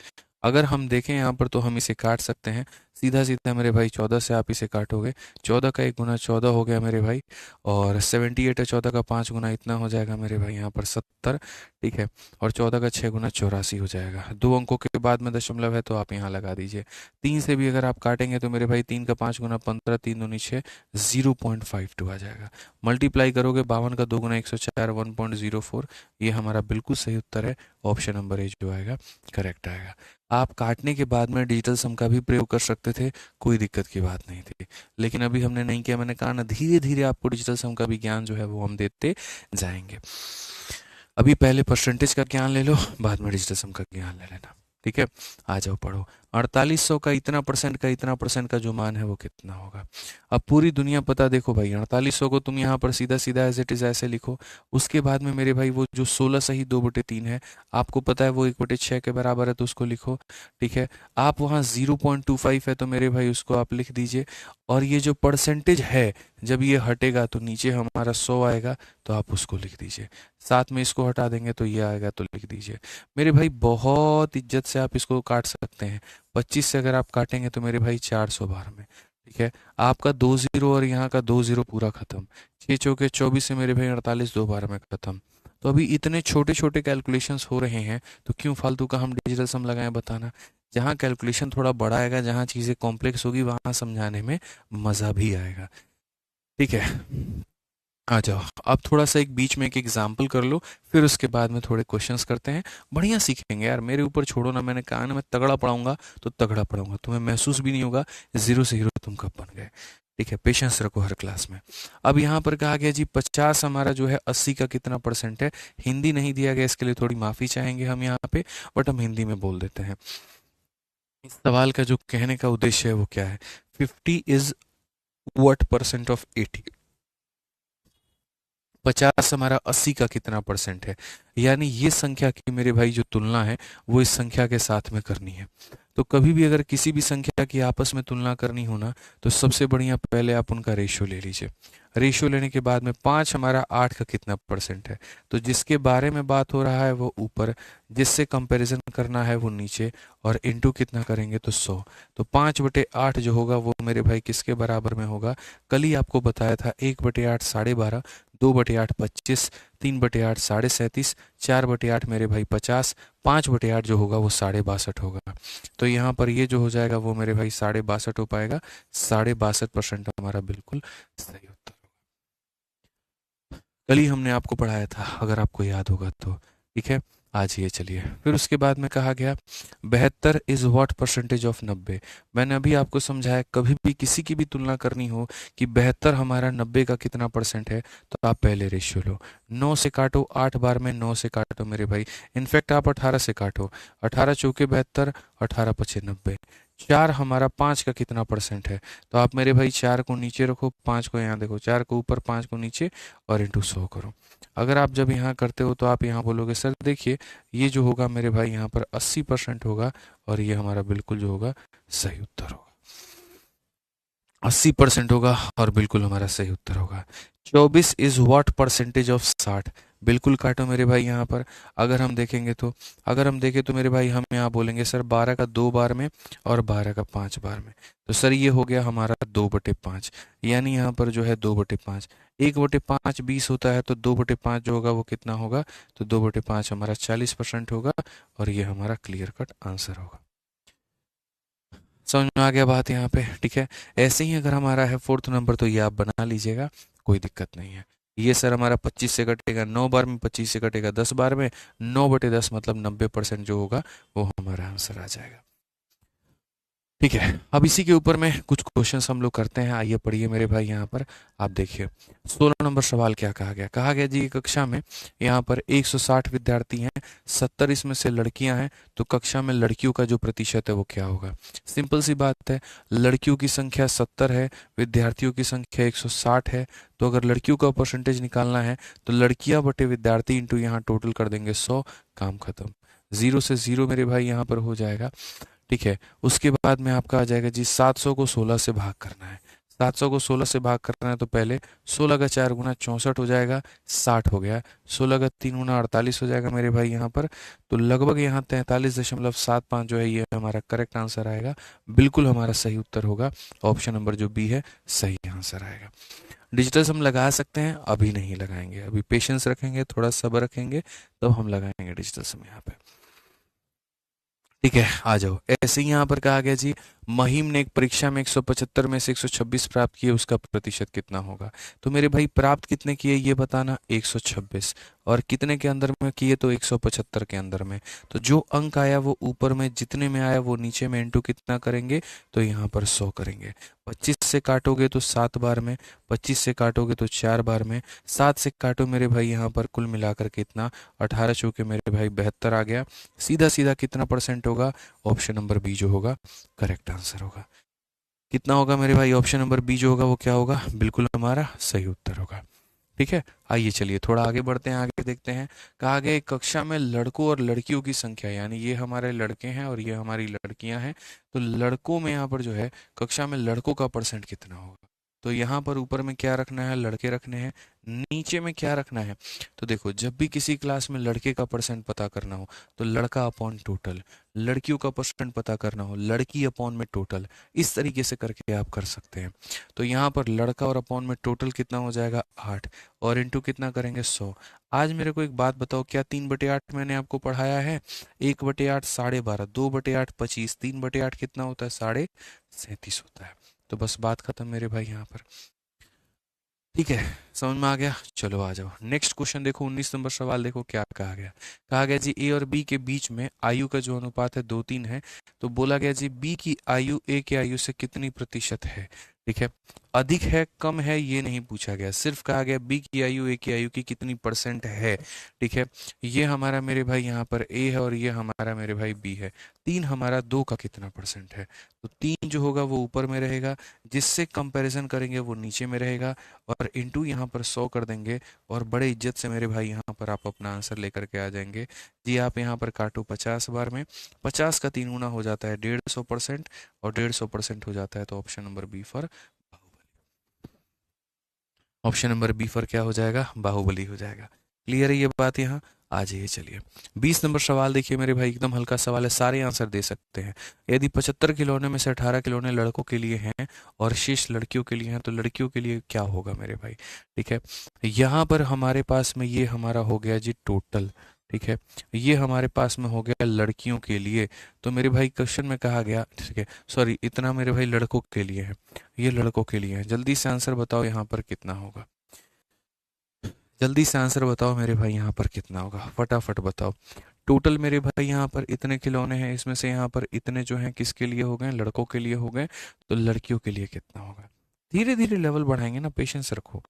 अगर हम देखें यहाँ पर तो हम इसे काट सकते हैं सीधा सीधा मेरे भाई, 14 से आप इसे काटोगे, 14 का 1 गुना 14 हो गया मेरे भाई, और 78 है 14 का 5 गुना इतना हो जाएगा मेरे भाई यहाँ पर 70। ठीक है, और 14 का 6 गुना 84 हो जाएगा। 2 अंकों के बाद में दशमलव है तो आप यहाँ लगा दीजिए। 3 से भी अगर आप काटेंगे तो मेरे भाई 3 का 5 गुना 15, 3 दूनी 6, 0.52 आ जाएगा। मल्टीप्लाई करोगे 52 का 2 गुना 104, 1.04। ये हमारा बिल्कुल सही उत्तर है, ऑप्शन नंबर ए जो आएगा करेक्ट आएगा। आप काटने के बाद में डिजिटल सम का भी प्रयोग कर सकते थे, कोई दिक्कत की बात नहीं थी, लेकिन अभी हमने नहीं किया। मैंने कहा ना धीरे धीरे आपको डिजिटल सम का भी ज्ञान जो है वो हम देते जाएंगे। अभी पहले परसेंटेज का ज्ञान ले लो, बाद में डिजिटल सम का ज्ञान ले लेना। ठीक है, आ जाओ पढ़ो। 4800 का इतना परसेंट का जो मान है वो कितना होगा। अब पूरी दुनिया पता, देखो भाई 4800 को तुम यहाँ पर सीधा सीधा एज इट इज ऐसे लिखो। उसके बाद में मेरे भाई वो जो 16 सही 2/3 है, आपको पता है वो 1/6 के बराबर है तो उसको लिखो। ठीक है, आप वहाँ 0.25 है तो मेरे भाई उसको आप लिख दीजिए। और ये जो परसेंटेज है जब ये हटेगा तो नीचे हमारा 100 आएगा तो आप उसको लिख दीजिए। साथ में इसको हटा देंगे तो ये आएगा तो लिख दीजिए। मेरे भाई बहुत इज्जत से आप इसको काट सकते हैं। 25 से अगर आप काटेंगे तो मेरे भाई 400 बार में। ठीक है, आपका 2 0 और यहाँ का 2 0 पूरा खत्म। 6 चौके 24 से मेरे भाई 48 2 बार में खत्म। तो अभी इतने छोटे छोटे कैलकुलेशंस हो रहे हैं तो क्यों फालतू का हम डिजिटल सम लगाएं, बताना। जहाँ कैलकुलेशन थोड़ा बड़ा आएगा, जहाँ चीज़ें कॉम्प्लेक्स होगी, वहाँ समझाने में मज़ा भी आएगा। ठीक है, आ जाओ। अब थोड़ा सा एक बीच में एक एग्जाम्पल कर लो, फिर उसके बाद में थोड़े क्वेश्चंस करते हैं। बढ़िया सीखेंगे यार, मेरे ऊपर छोड़ो ना। मैंने कहा ना मैं तगड़ा पढ़ाऊंगा तो तगड़ा पढ़ाऊंगा, तुम्हें महसूस भी नहीं होगा जीरो से हीरो तुम कब बन गए। ठीक है, पेशेंस रखो हर क्लास में। अब यहाँ पर कहा गया जी 50 हमारा जो है 80 का कितना परसेंट है। हिंदी नहीं दिया गया, इसके लिए थोड़ी माफ़ी चाहेंगे हम यहाँ पे, बट हम हिंदी में बोल देते हैं। इस सवाल का जो कहने का उद्देश्य है वो क्या है, 50 इज व्हाट परसेंट ऑफ 80। 50 हमारा 80 का कितना परसेंट है, यानी ये संख्या की मेरे भाई जो तुलना है वो इस संख्या के साथ में करनी है। तो कभी भी अगर किसी भी संख्या की आपस में तुलना करनी हो ना, तो सबसे बढ़िया पहले आप उनका रेशियो ले लीजिए। रेशियो लेने के बाद में 5 हमारा 8 का कितना परसेंट है, तो जिसके बारे में बात हो रहा है वो ऊपर, जिससे कंपैरिजन करना है वो नीचे, और इनटू कितना करेंगे तो 100। तो 5/8 जो होगा वो मेरे भाई किसके बराबर में होगा, कल ही आपको बताया था 1/8 12.5, 2/8 25, 3/8 37.5, 4/8 मेरे भाई 50, 5/8 जो होगा वो 62.5 होगा। तो यहाँ पर ये जो हो जाएगा वो मेरे भाई 62.5 हो पाएगा। 62% हमारा बिल्कुल सही उत्तर। कल ही हमने आपको पढ़ाया था, अगर आपको याद होगा तो। ठीक है, आज ये चलिए। फिर उसके बाद में कहा गया 72 इज व्हाट परसेंटेज ऑफ 90। मैंने अभी आपको समझाया, कभी भी किसी की भी तुलना करनी हो कि 72 हमारा 90 का कितना परसेंट है, तो आप पहले रेशियो लो। 9 से काटो 8 बार में, 9 से काटो मेरे भाई। इनफैक्ट आप 18 से काटो, 18 चौके 72, 18 पचे 90। 4 हमारा 5 का कितना परसेंट है, तो आप मेरे भाई 4 को नीचे रखो, 5 को यहाँ देखो, 4 को ऊपर 5 को नीचे, और इंटू 100 करो। अगर आप जब यहाँ करते हो तो आप यहाँ बोलोगे सर देखिए ये जो होगा मेरे भाई यहाँ पर 80% होगा, और ये हमारा बिल्कुल जो होगा सही उत्तर होगा। 80% होगा और बिल्कुल हमारा सही उत्तर होगा। 24 इज व्हाट परसेंटेज ऑफ 60। बिल्कुल काटो मेरे भाई यहाँ पर। अगर हम देखेंगे तो, अगर हम देखें तो मेरे भाई हम यहाँ बोलेंगे सर 12 का 2 बार में और 12 का 5 बार में, तो सर ये हो गया हमारा 2/5, यानी यहाँ पर जो है 2/5। 1/5 20 होता है, तो 2/5 जो होगा वो कितना होगा, तो 2/5 हमारा 40% होगा, और ये हमारा क्लियर कट आंसर होगा। समझ में आ गया बात यहाँ पे। ठीक है, ऐसे ही अगर हमारा है 4th नंबर तो ये आप बना लीजिएगा, कोई दिक्कत नहीं है। ये सर हमारा 25 से कटेगा 9 बार में, 25 से कटेगा 10 बार में, 9/10 मतलब 90% जो होगा वो हमारा आंसर आ जाएगा। ठीक है, अब इसी के ऊपर में कुछ क्वेश्चंस हम लोग करते हैं। आइए पढ़िए मेरे भाई यहाँ पर। आप देखिए 16 नंबर सवाल क्या कहा गया जी कक्षा में यहाँ पर 160 विद्यार्थी हैं, 70 इसमें से लड़कियां हैं, तो कक्षा में लड़कियों का जो प्रतिशत है वो क्या होगा। सिंपल सी बात है, लड़कियों की संख्या 70 है, विद्यार्थियों की संख्या 160 है, तो अगर लड़कियों का परसेंटेज निकालना है तो लड़कियां बटे विद्यार्थी इंटू यहाँ टोटल कर देंगे 100, काम खत्म। जीरो से जीरो मेरे भाई यहाँ पर हो जाएगा। ठीक है, उसके बाद में आपका आ जाएगा जी 700 को 16 से भाग करना है। 700 को 16 से भाग करना है तो पहले 16 का 4 गुना 64 हो जाएगा, 60 हो गया। 16 का 3 गुना 48 हो जाएगा मेरे भाई यहाँ पर। तो लगभग यहाँ 43.75 जो है ये हमारा करेक्ट आंसर आएगा। बिल्कुल हमारा सही उत्तर होगा ऑप्शन नंबर जो बी है, सही आंसर आएगा। डिजिटल्स हम लगा सकते हैं, अभी नहीं लगाएंगे, अभी पेशेंस रखेंगे, थोड़ा सब्र रखेंगे, तब हम लगाएंगे डिजिटल्स में यहाँ पे। ठीक है, आ जाओ। ऐसे ही यहाँ पर कहा गया जी महिम ने एक परीक्षा में 175 में से 126 प्राप्त किए, उसका प्रतिशत कितना होगा। तो मेरे भाई प्राप्त कितने किए ये बताना, 126, और कितने के अंदर में किए तो 175 के अंदर में। तो जो अंक आया वो ऊपर में, जितने में आया वो नीचे में इंटू कितना करेंगे तो यहाँ पर 100 करेंगे। 25 से काटोगे तो 7 बार में, 25 से काटोगे तो 4 बार में, 7 से काटो मेरे भाई यहाँ पर कुल मिलाकर कितना, 18 चौके मेरे भाई 72 आ गया। सीधा सीधा कितना परसेंट होगा, ऑप्शन नंबर बी जो होगा करेक्ट आंसर होगा। कितना होगा मेरे भाई, ऑप्शन नंबर बी जो होगा वो क्या होगा, बिल्कुल हमारा सही उत्तर होगा। ठीक है, आइए चलिए थोड़ा आगे बढ़ते हैं, आगे देखते हैं। कहा गया एक कक्षा में लड़कों और लड़कियों की संख्या, यानी ये हमारे लड़के हैं और ये हमारी लड़कियां हैं, तो लड़कों में यहाँ पर जो है कक्षा में लड़कों का परसेंट कितना होगा। तो यहाँ पर ऊपर में क्या रखना है, लड़के रखने हैं, नीचे में क्या रखना है। तो देखो जब भी किसी क्लास में लड़के का परसेंट पता करना हो तो लड़का अपॉन टोटल, लड़कियों का परसेंट पता करना हो लड़की अपॉन में टोटल, इस तरीके से करके आप कर सकते हैं। तो यहाँ पर लड़का और अपॉन में टोटल कितना हो जाएगा 8, और इंटू कितना करेंगे 100। आज मेरे को एक बात बताओ, क्या 3/8 मैंने आपको पढ़ाया है, 1/8 12.5, 2/8 25, 3/8 कितना होता है 37.5 होता है। तो बस बात खत्म मेरे भाई यहाँ पर। ठीक है, समझ में आ गया। चलो आ जाओ नेक्स्ट क्वेश्चन देखो, 19 नंबर सवाल देखो क्या कहा गया जी ए और बी के बीच में आयु का जो अनुपात है 2:3 है। तो बोला गया जी बी की आयु ए की आयु से कितनी प्रतिशत है। ठीक है, अधिक है कम है ये नहीं पूछा गया, सिर्फ कहा गया बी की आयु ए की आयु की कितनी परसेंट है। ठीक है, ये हमारा मेरे भाई यहाँ पर ए है और ये हमारा मेरे भाई बी है। 3 हमारा 2 का कितना परसेंट है, तो 3 जो होगा वो ऊपर में रहेगा, जिससे कंपैरिजन करेंगे वो नीचे में रहेगा, और इंटू यहाँ पर 100 कर देंगे, और बड़े इज्जत से मेरे भाई यहाँ पर आप अपना आंसर लेकर के आ जाएंगे जी। आप यहाँ पर काटो 50 बार में, 50 का 3 गुना हो जाता है 150%, और 150% हो जाता है तो option number B for Baahubali. Option number B for क्या हो जाएगा, बाहुबली हो जाएगा। क्लियर है ये बात यहाँ। आ जाइए चलिए 20 नंबर सवाल देखिए मेरे भाई, एकदम हल्का सवाल है, सारे आंसर दे सकते हैं। यदि 75 खिलौने में से 18 खिलौने लड़कों के लिए हैं और शेष लड़कियों के लिए हैं तो लड़कियों के लिए क्या होगा मेरे भाई। ठीक है, यहाँ पर हमारे पास में ये हमारा हो गया जी टोटल। ठीक है, ये हमारे पास में हो गया लड़कियों के लिए। तो मेरे भाई क्वेश्चन में कहा गया, ठीक है सॉरी, इतना मेरे भाई लड़कों के लिए है, ये लड़कों के लिए है। जल्दी से आंसर बताओ यहाँ पर कितना होगा, जल्दी से आंसर बताओ मेरे भाई यहाँ पर कितना होगा, फटाफट बताओ। टोटल मेरे भाई यहाँ पर इतने खिलौने हैं, इसमें से यहाँ पर इतने जो हैं किसके लिए हो गए, लड़कों के लिए हो गए, तो लड़कियों के लिए कितना होगा। धीरे धीरे लेवल बढ़ाएंगे ना, पेशेंस रखो,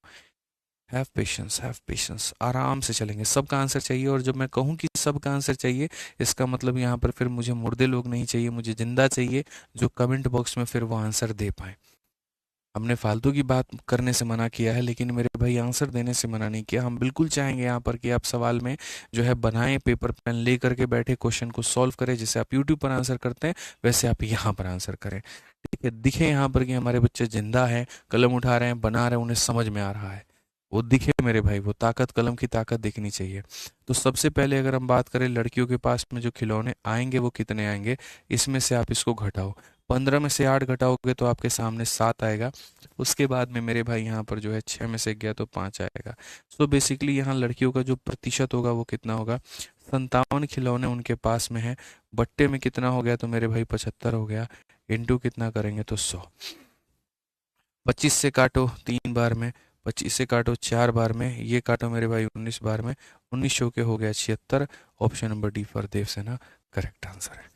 हैव पेशेंस, हैव पेशेंस, आराम से चलेंगे। सबका आंसर चाहिए, और जब मैं कहूँ कि सबका आंसर चाहिए, इसका मतलब यहाँ पर फिर मुझे मुर्दे लोग नहीं चाहिए, मुझे जिंदा चाहिए जो कमेंट बॉक्स में फिर वो आंसर दे पाए। हमने फालतू की बात करने से मना किया है, लेकिन मेरे भाई आंसर देने से मना नहीं किया। हम बिल्कुल चाहेंगे यहाँ पर कि आप सवाल में जो है बनाएं, पेपर पेन ले करके बैठे, क्वेश्चन को सॉल्व करें, जैसे आप यूट्यूब पर आंसर करते हैं वैसे आप यहाँ पर आंसर करें। ठीक है, दिखे यहाँ पर कि हमारे बच्चे जिंदा हैं, कलम उठा रहे हैं, बना रहे हैं, उन्हें समझ में आ रहा है, वो दिखे मेरे भाई, वो ताकत, कलम की ताकत दिखनी चाहिए। तो सबसे पहले अगर हम बात करें लड़कियों के पास में जो खिलौने आएंगे वो कितने आएंगे, इसमें से आप इसको घटाओ, 15 में से 8 घटाओगे तो आपके सामने 7 आएगा। उसके बाद में मेरे भाई यहाँ पर जो है 6 में से गया तो 5 आएगा। सो बेसिकली यहाँ लड़कियों का जो प्रतिशत होगा वो कितना होगा, 57 खिलौने उनके पास में है, बट्टे में कितना हो गया तो मेरे भाई 75 हो गया, इंटू कितना करेंगे तो 100। 25 से काटो 3 बार में, 25 से काटो 4 बार में, ये काटो मेरे भाई 19 बार में, 19 चौके हो गया 76। Option number D for Devsena correct answer है।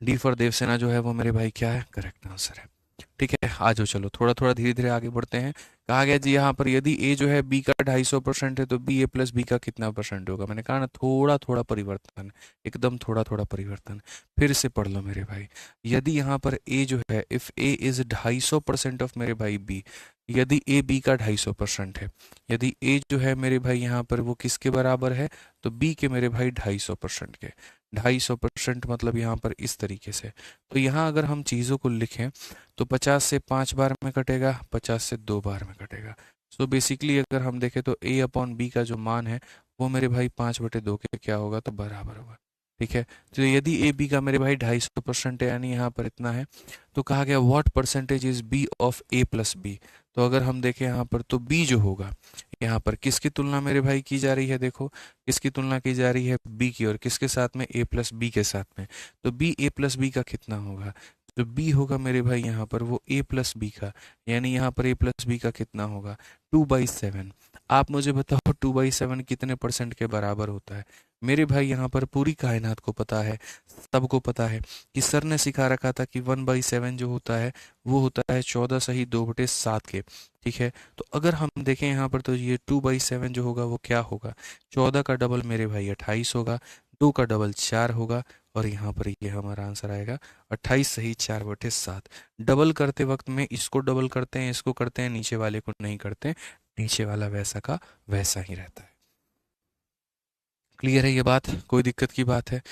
डी फॉर देवसेना जो है वो मेरे भाई क्या है, करेक्ट आंसर है। ठीक है, आ जाओ, चलो थोड़ा थोड़ा धीरे धीरे आगे बढ़ते हैं। कहा गया जी यहाँ पर यदि ए जो है बी का 250% है तो बी ए प्लस बी का कितना परसेंट होगा। मैंने कहा ना थोड़ा थोड़ा परिवर्तन, एकदम थोड़ा थोड़ा परिवर्तन। फिर से पढ़ लो मेरे भाई। यदि यहाँ पर ए जो है, इफ ए इज 250% ऑफ मेरे भाई बी, यदि ए बी का 250% है, यदि ए जो है मेरे भाई यहाँ पर वो किसके बराबर है, तो बी के मेरे भाई 250% के। 250% मतलब यहाँ पर इस तरीके से। तो यहाँ अगर हम चीज़ों को लिखें तो 50 से 5 बार में कटेगा, 50 से 2 बार में कटेगा। सो बेसिकली अगर हम देखें तो ए अपॉन बी का जो मान है वो मेरे भाई 5/2 के क्या होगा, तो बराबर होगा। ठीक है, तो यदि ए बी का मेरे भाई 250% है, यानी यहाँ पर इतना है, तो कहा गया what percentage is B of A plus B. तो अगर हम देखें यहाँ पर तो बी जो होगा, यहाँ पर किसकी तुलना मेरे भाई की जा रही है, देखो किसकी तुलना की जा रही है, बी की, और किसके साथ में, ए प्लस बी के साथ में। तो बी ए प्लस बी का कितना होगा, जो बी होगा मेरे भाई यहाँ पर वो ए प्लस बी का, यानी यहाँ पर ए प्लस बी का कितना होगा, 2/7। आप मुझे बताओ 2/7 कितने परसेंट के बराबर होता है। मेरे भाई यहाँ पर पूरी कायनात को पता है, सबको पता है कि सर ने सिखा रखा था कि 1/7 जो होता है वो होता है 14 सही 2/7 के। ठीक है, तो अगर हम देखें यहाँ पर तो ये 2/7 जो होगा वो क्या होगा, 14 का डबल मेरे भाई 28 होगा, 2 का डबल 4 होगा, और यहाँ पर ये हमारा आंसर आएगा 28 सही 4/7। डबल करते वक्त में इसको डबल करते हैं, इसको करते हैं, नीचे वाले को नहीं करते, नीचे वाला वैसा का वैसा ही रहता है। क्लियर है ये बात, कोई दिक्कत की बात है?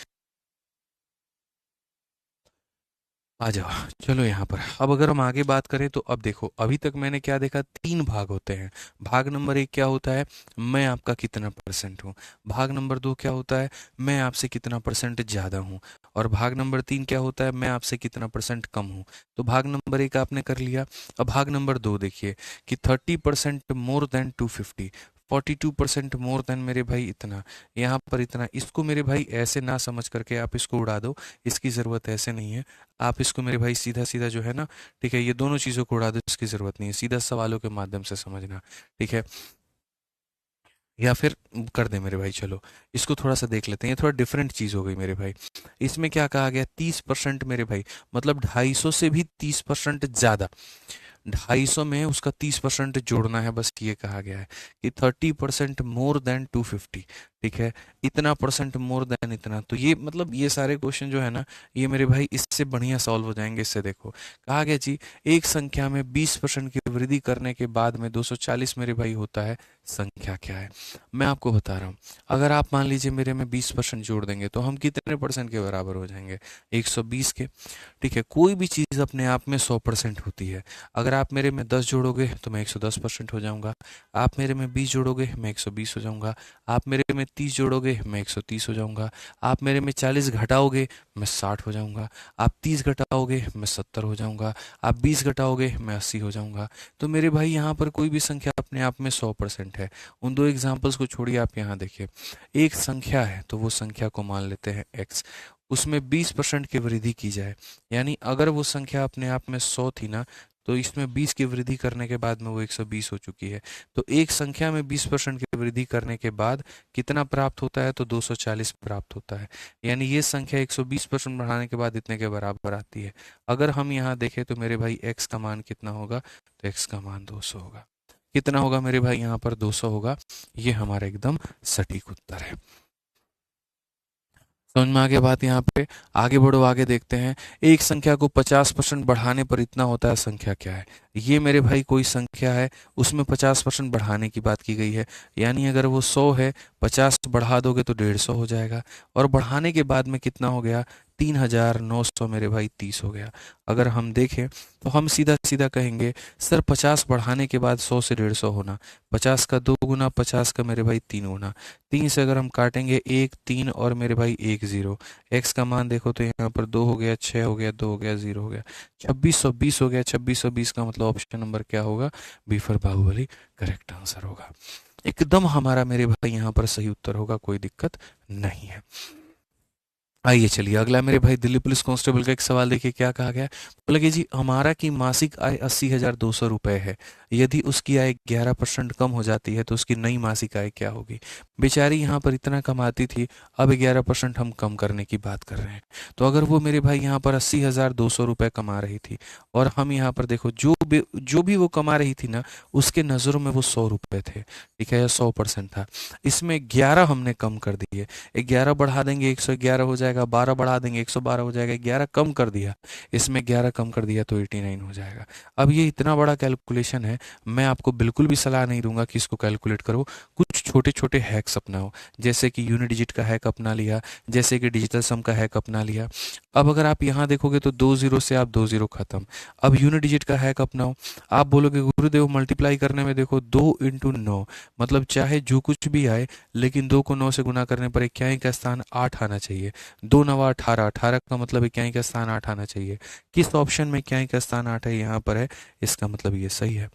आ जाओ, चलो यहाँ पर अब अगर हम आगे बात करें तो अब देखो अभी तक मैंने क्या देखा, 3 भाग होते हैं। भाग नंबर 1 क्या होता है, मैं आपका कितना परसेंट हूँ। भाग नंबर 2 क्या होता है, मैं आपसे कितना परसेंट ज़्यादा हूँ। और भाग नंबर 3 क्या होता है, मैं आपसे कितना परसेंट कम हूँ। तो भाग नंबर 1 आपने कर लिया। अब भाग नंबर 2 देखिए कि 30% मोर देन 250, 42% मोर देन मेरे भाई इतना, यहाँ पर इतना। इसको मेरे भाई ऐसे ना समझ करके आप इसको उड़ा दो, इसकी ज़रूरत ऐसे नहीं है। आप इसको मेरे भाई सीधा सीधा जो है ना, ठीक है, ये दोनों चीज़ों को उड़ा दो, इसकी ज़रूरत नहीं है, सीधा सवालों के माध्यम से समझना। ठीक है, या फिर कर दे मेरे भाई, चलो इसको थोड़ा सा देख लेते हैं। ये थोड़ा डिफरेंट चीज़ हो गई मेरे भाई। इसमें क्या कहा गया, 30% मेरे भाई, मतलब 250 से भी 30% ज़्यादा। 250 में उसका 30% जोड़ना है, बस ये कहा गया है कि 30% मोर देन 250। ठीक है, इतना परसेंट मोर देन इतना। तो ये मतलब ये सारे क्वेश्चन जो है ना, ये मेरे भाई इससे बढ़िया सॉल्व हो जाएंगे। इससे देखो कहा गया जी, एक संख्या में 20% की वृद्धि करने के बाद में 240 मेरे भाई होता है, संख्या क्या है। मैं आपको बता रहा हूँ, अगर आप मान लीजिए मेरे में 20% जोड़ देंगे तो हम कितने परसेंट के बराबर हो जाएंगे, 120 के। ठीक है, कोई भी चीज़ अपने आप में 100% होती है। अगर आप मेरे में 10 जोड़ोगे तो मैं 110% हो जाऊंगा, आप मेरे में 20 जोड़ोगे मैं 120 हो जाऊंगा, आप मेरे में 30 जोड़ोगे मैं 130 हो जाऊंगा, आप मेरे में 40 घटाओगे मैं 60 हो जाऊंगा, आप 30 घटाओगे मैं 70 हो जाऊंगा, आप 20 घटाओगे मैं 80 हो जाऊंगा। तो मेरे भाई यहाँ पर कोई भी संख्या अपने आप में 100% है। उन दो एग्जाम्पल्स को छोड़िए, आप यहाँ देखिए, एक संख्या है तो वो संख्या को मान लेते हैं x, उसमें 20% की वृद्धि की जाए, यानी अगर वो संख्या अपने आप में 100 थी ना, तो इसमें 20 की वृद्धि करने के बाद में वो 120 हो चुकी है। तो एक संख्या में 20% की वृद्धि करने के बाद कितना प्राप्त होता है, तो 240 प्राप्त होता है। यानी ये संख्या 120% बढ़ाने के बाद इतने के बराबर आती है। अगर हम यहाँ देखें तो मेरे भाई x का मान कितना होगा, तो x का मान 200 होगा। कितना होगा मेरे भाई, यहाँ पर 200 होगा। ये हमारा एकदम सटीक उत्तर है। समझ में आ गया बात। यहाँ पे आगे बढ़ो, आगे देखते हैं। एक संख्या को 50% बढ़ाने पर इतना होता है, संख्या क्या है। ये मेरे भाई कोई संख्या है, उसमें 50% बढ़ाने की बात की गई है, यानी अगर वो 100 है, 50 बढ़ा दोगे तो 150 हो जाएगा, और बढ़ाने के बाद में कितना हो गया, 3900 मेरे भाई 30 हो गया। अगर हम देखें तो हम सीधा सीधा कहेंगे सर 50 बढ़ाने के बाद 100 से 150 होना, 50 का 2 गुना, 50 का मेरे भाई 3 गुना, 3 से अगर हम काटेंगे 1 3 और मेरे भाई 1 0, एक्स का मान देखो तो यहाँ पर 2 हो गया, 6 हो गया, 2 हो गया, 0 हो गया, 2620 हो गया। 2620 का मतलब ऑप्शन नंबर क्या होगा, B for Baahubali correct answer होगा। एकदम हमारा मेरे भाई यहाँ पर सही उत्तर होगा, कोई दिक्कत नहीं है। आइए चलिए अगला मेरे भाई दिल्ली पुलिस कांस्टेबल का एक सवाल देखिए क्या कहा गया है। बोला कि जी हमारा की मासिक आय 80,200 रुपये है, यदि उसकी आय 11% कम हो जाती है तो उसकी नई मासिक आय क्या होगी। बेचारी यहाँ पर इतना कमाती थी, अब 11% हम कम करने की बात कर रहे हैं। तो अगर वो मेरे भाई यहाँ पर 80,200 रुपये कमा रही थी और हम यहाँ पर देखो जो भी वो कमा रही थी ना, उसके नज़रों में वो 100 रुपये थे, ठीक है, या 100% था। इसमें 11 हमने कम कर दिए, 11 बढ़ा देंगे 111 हो जाएगा, 12 बढ़ा देंगे 112 हो जाएगा, 11 कम कर दिया, इसमें 11 कम कर दिया तो 89 हो जाएगा। अब ये इतना बड़ा कैलकुलेशन है, मैं आपको बिल्कुल भी सलाह नहीं दूंगा कि इसको कैलकुलेट करो। कुछ छोटे छोटे हैक्स अपनाओ, जैसे कि यूनिट डिजिट का हैक अपना लिया, जैसे कि डिजिटल सम का हैक अपना लिया। अब अगर आप यहाँ देखोगे तो 2 जीरो से आप 2 जीरो खत्म। अब यूनिट डिजिट का हैक अपनाओ। आप बोलोगे गुरुदेव मल्टीप्लाई करने में देखो 2 × 9, मतलब चाहे जो कुछ भी आए, लेकिन 2 को 9 से गुना करने पर इक्याई का स्थान 8 आना चाहिए। 2 9 18, 18 का मतलब इक्याई का स्थान 8 आना चाहिए। किस ऑप्शन में इक्याई का स्थान 8 है, यहाँ पर है, इसका मतलब ये सही है।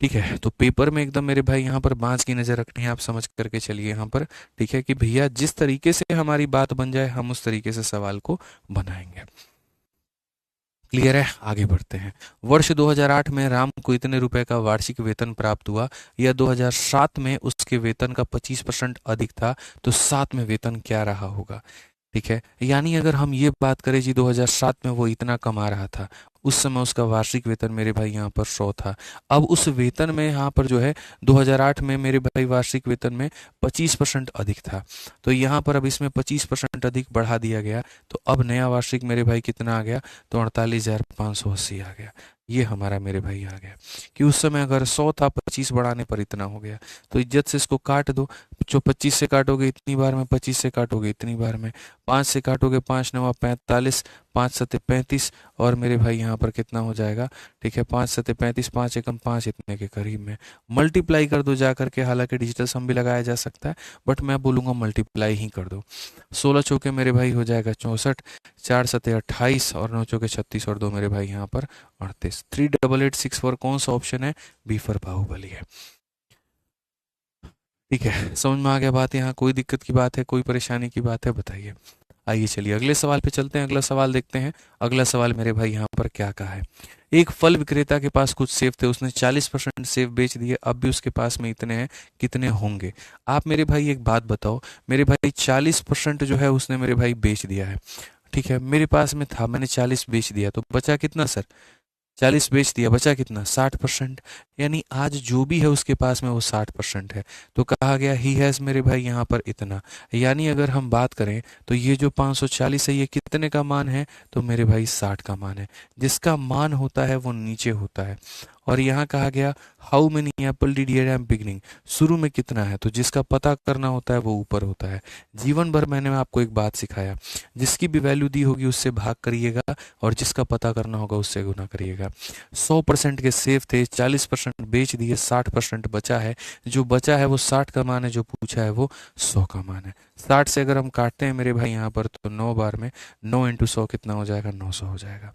ठीक है, तो पेपर में एकदम मेरे भाई यहाँ पर बांस की नज़र रखनी है, आप समझ करके चलिए यहाँ पर। ठीक है कि भैया जिस तरीके से हमारी बात बन जाए हम उस तरीके से सवाल को बनाएंगे। क्लियर है, आगे बढ़ते हैं। वर्ष 2008 में राम को इतने रुपए का वार्षिक वेतन प्राप्त हुआ, या 2007 में उसके वेतन का 25% अधिक था, तो साथ में वेतन क्या रहा होगा। ठीक है, यानी अगर हम ये बात करें जी 2007 में वो इतना कमा रहा था, उस समय उसका वार्षिक वेतन मेरे भाई यहाँ पर 100 था। अब उस वेतन में यहाँ पर जो है 2008 में मेरे भाई वार्षिक वेतन में 25% अधिक था, तो यहाँ पर अब इसमें 25% अधिक बढ़ा दिया गया, तो अब नया वार्षिक मेरे भाई कितना आ गया, तो 48,580 आ गया। ये हमारा मेरे भाई आ गया कि उस समय अगर 100 था, 25 बढ़ाने पर इतना हो गया। तो इज्जत से इसको काट दो, जो 25 से काटोगे इतनी बार में, 25 से काटोगे इतनी बार में, 5 से काटोगे 5 9 45, 5 7 35, और मेरे भाई यहाँ पर कितना हो जाएगा। ठीक है, 5 7 35, 5 एकम 5, इतने के करीब में। मल्टीप्लाई कर दो जा करके, हालांकि डिजिटल सम भी लगाया जा सकता है, बट मैं बोलूँगा मल्टीप्लाई ही कर दो। 16 चौके मेरे भाई हो जाएगा 64, 4 7 28, और 9 चौके 36, और 2 मेरे भाई यहाँ पर 38। 38864 कौन सा ऑप्शन है, बी फॉर बाहुबली है। ठीक है, समझ में आ गया बात, यहाँ कोई दिक्कत की बात है, कोई परेशानी की बात है, बताइए। आइए चलिए अगले सवाल पे चलते हैं, अगला सवाल देखते हैं। अगला सवाल मेरे भाई यहाँ पर क्या कहा है। एक फल विक्रेता के पास कुछ सेब थे, उसने 40% सेब बेच दिए, अब भी उसके पास में इतने हैं, कितने होंगे। आप मेरे भाई एक बात बताओ, मेरे भाई 40% जो है उसने मेरे भाई बेच दिया है, ठीक है, मेरे पास में था, मैंने 40 बेच दिया, तो बचा कितना सर, 40 बेच दिया, बचा कितना, 60%। यानी आज जो भी है उसके पास में वो 60% है, तो कहा गया ही हैज़ मेरे भाई यहाँ पर इतना। यानी अगर हम बात करें तो ये जो 540 है ये कितने का मान है, तो मेरे भाई 60 का मान है। जिसका मान होता है वो नीचे होता है। और यहाँ कहा गया how many apple did he have beginning, शुरू में कितना है, तो जिसका पता करना होता है वो ऊपर होता है। जीवन भर मैंने आपको एक बात सिखाया, जिसकी भी वैल्यू दी होगी उससे भाग करिएगा, और जिसका पता करना होगा उससे गुना करिएगा। 100% के सेफ थे, 40% बेच दिए, 60% बचा है। जो बचा है वो 60 का मान है, जो पूछा है वो 100 का मान है। 60 से अगर हम काटते हैं मेरे भाई यहाँ पर, तो 9 बार में 9 × 100 कितना हो जाएगा, 900 हो जाएगा।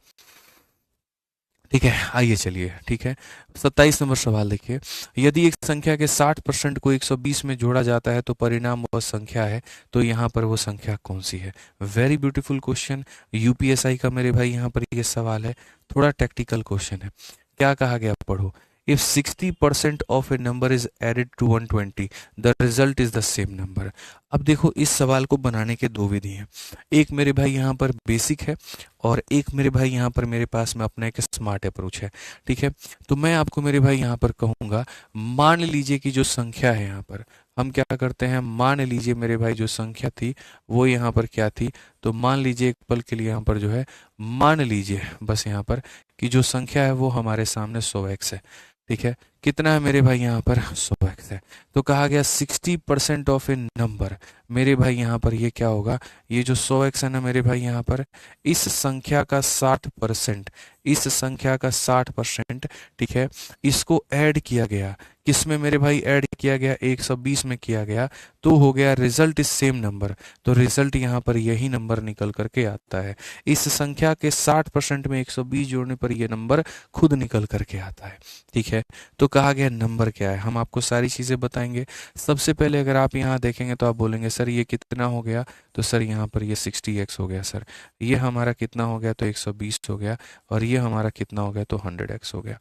ठीक है, आइए चलिए, ठीक है, 27 नंबर सवाल देखिए। यदि एक संख्या के 60% को 120 में जोड़ा जाता है तो परिणाम वह संख्या है, तो यहाँ पर वो संख्या कौन सी है। वेरी ब्यूटीफुल क्वेश्चन, यूपीएसआई का मेरे भाई यहाँ पर ये सवाल है, थोड़ा टेक्निकल क्वेश्चन है। क्या कहा गया, पढ़ो। If 60% of a number is added to 120, the result is the same number. अब देखो इस सवाल को बनाने के दो विधि हैं, एक मेरे भाई यहाँ पर बेसिक है, और एक मेरे भाई यहाँ पर मेरे पास में अपना एक स्मार्ट अप्रोच है। ठीक है, तो मैं आपको मेरे भाई यहाँ पर कहूँगा, मान लीजिए कि जो संख्या है यहाँ पर, हम क्या करते हैं, मान लीजिए मेरे भाई जो संख्या थी वो यहाँ पर क्या थी, तो मान लीजिए एक पल के लिए यहाँ पर जो है, मान लीजिए बस यहाँ पर कि जो संख्या है वो हमारे सामने 100x है। ठीक है, कितना है मेरे भाई यहाँ पर, 100x है। तो कहा गया 60% ऑफ ए नंबर, मेरे भाई यहाँ पर ये क्या होगा, ये जो 100x है ना मेरे भाई यहाँ पर, इस संख्या का 60%, इस संख्या का 60%, ठीक है, इसको ऐड किया गया, किसमें मेरे भाई ऐड किया गया, 120 में किया गया, तो हो गया रिजल्ट इज सेम नंबर। तो रिजल्ट यहाँ पर यही नंबर निकल करके आता है। इस संख्या के 60% में 120 जोड़ने पर यह नंबर खुद निकल करके आता है। ठीक है, तो कहा गया नंबर क्या है, हम आपको सारी चीज़ें बताएंगे। सबसे पहले अगर आप यहाँ देखेंगे तो आप बोलेंगे सर ये कितना हो गया, तो सर यहाँ पर ये 60x हो गया सर, ये हमारा कितना हो गया तो 120 हो गया, और ये हमारा कितना हो गया तो 100x हो गया।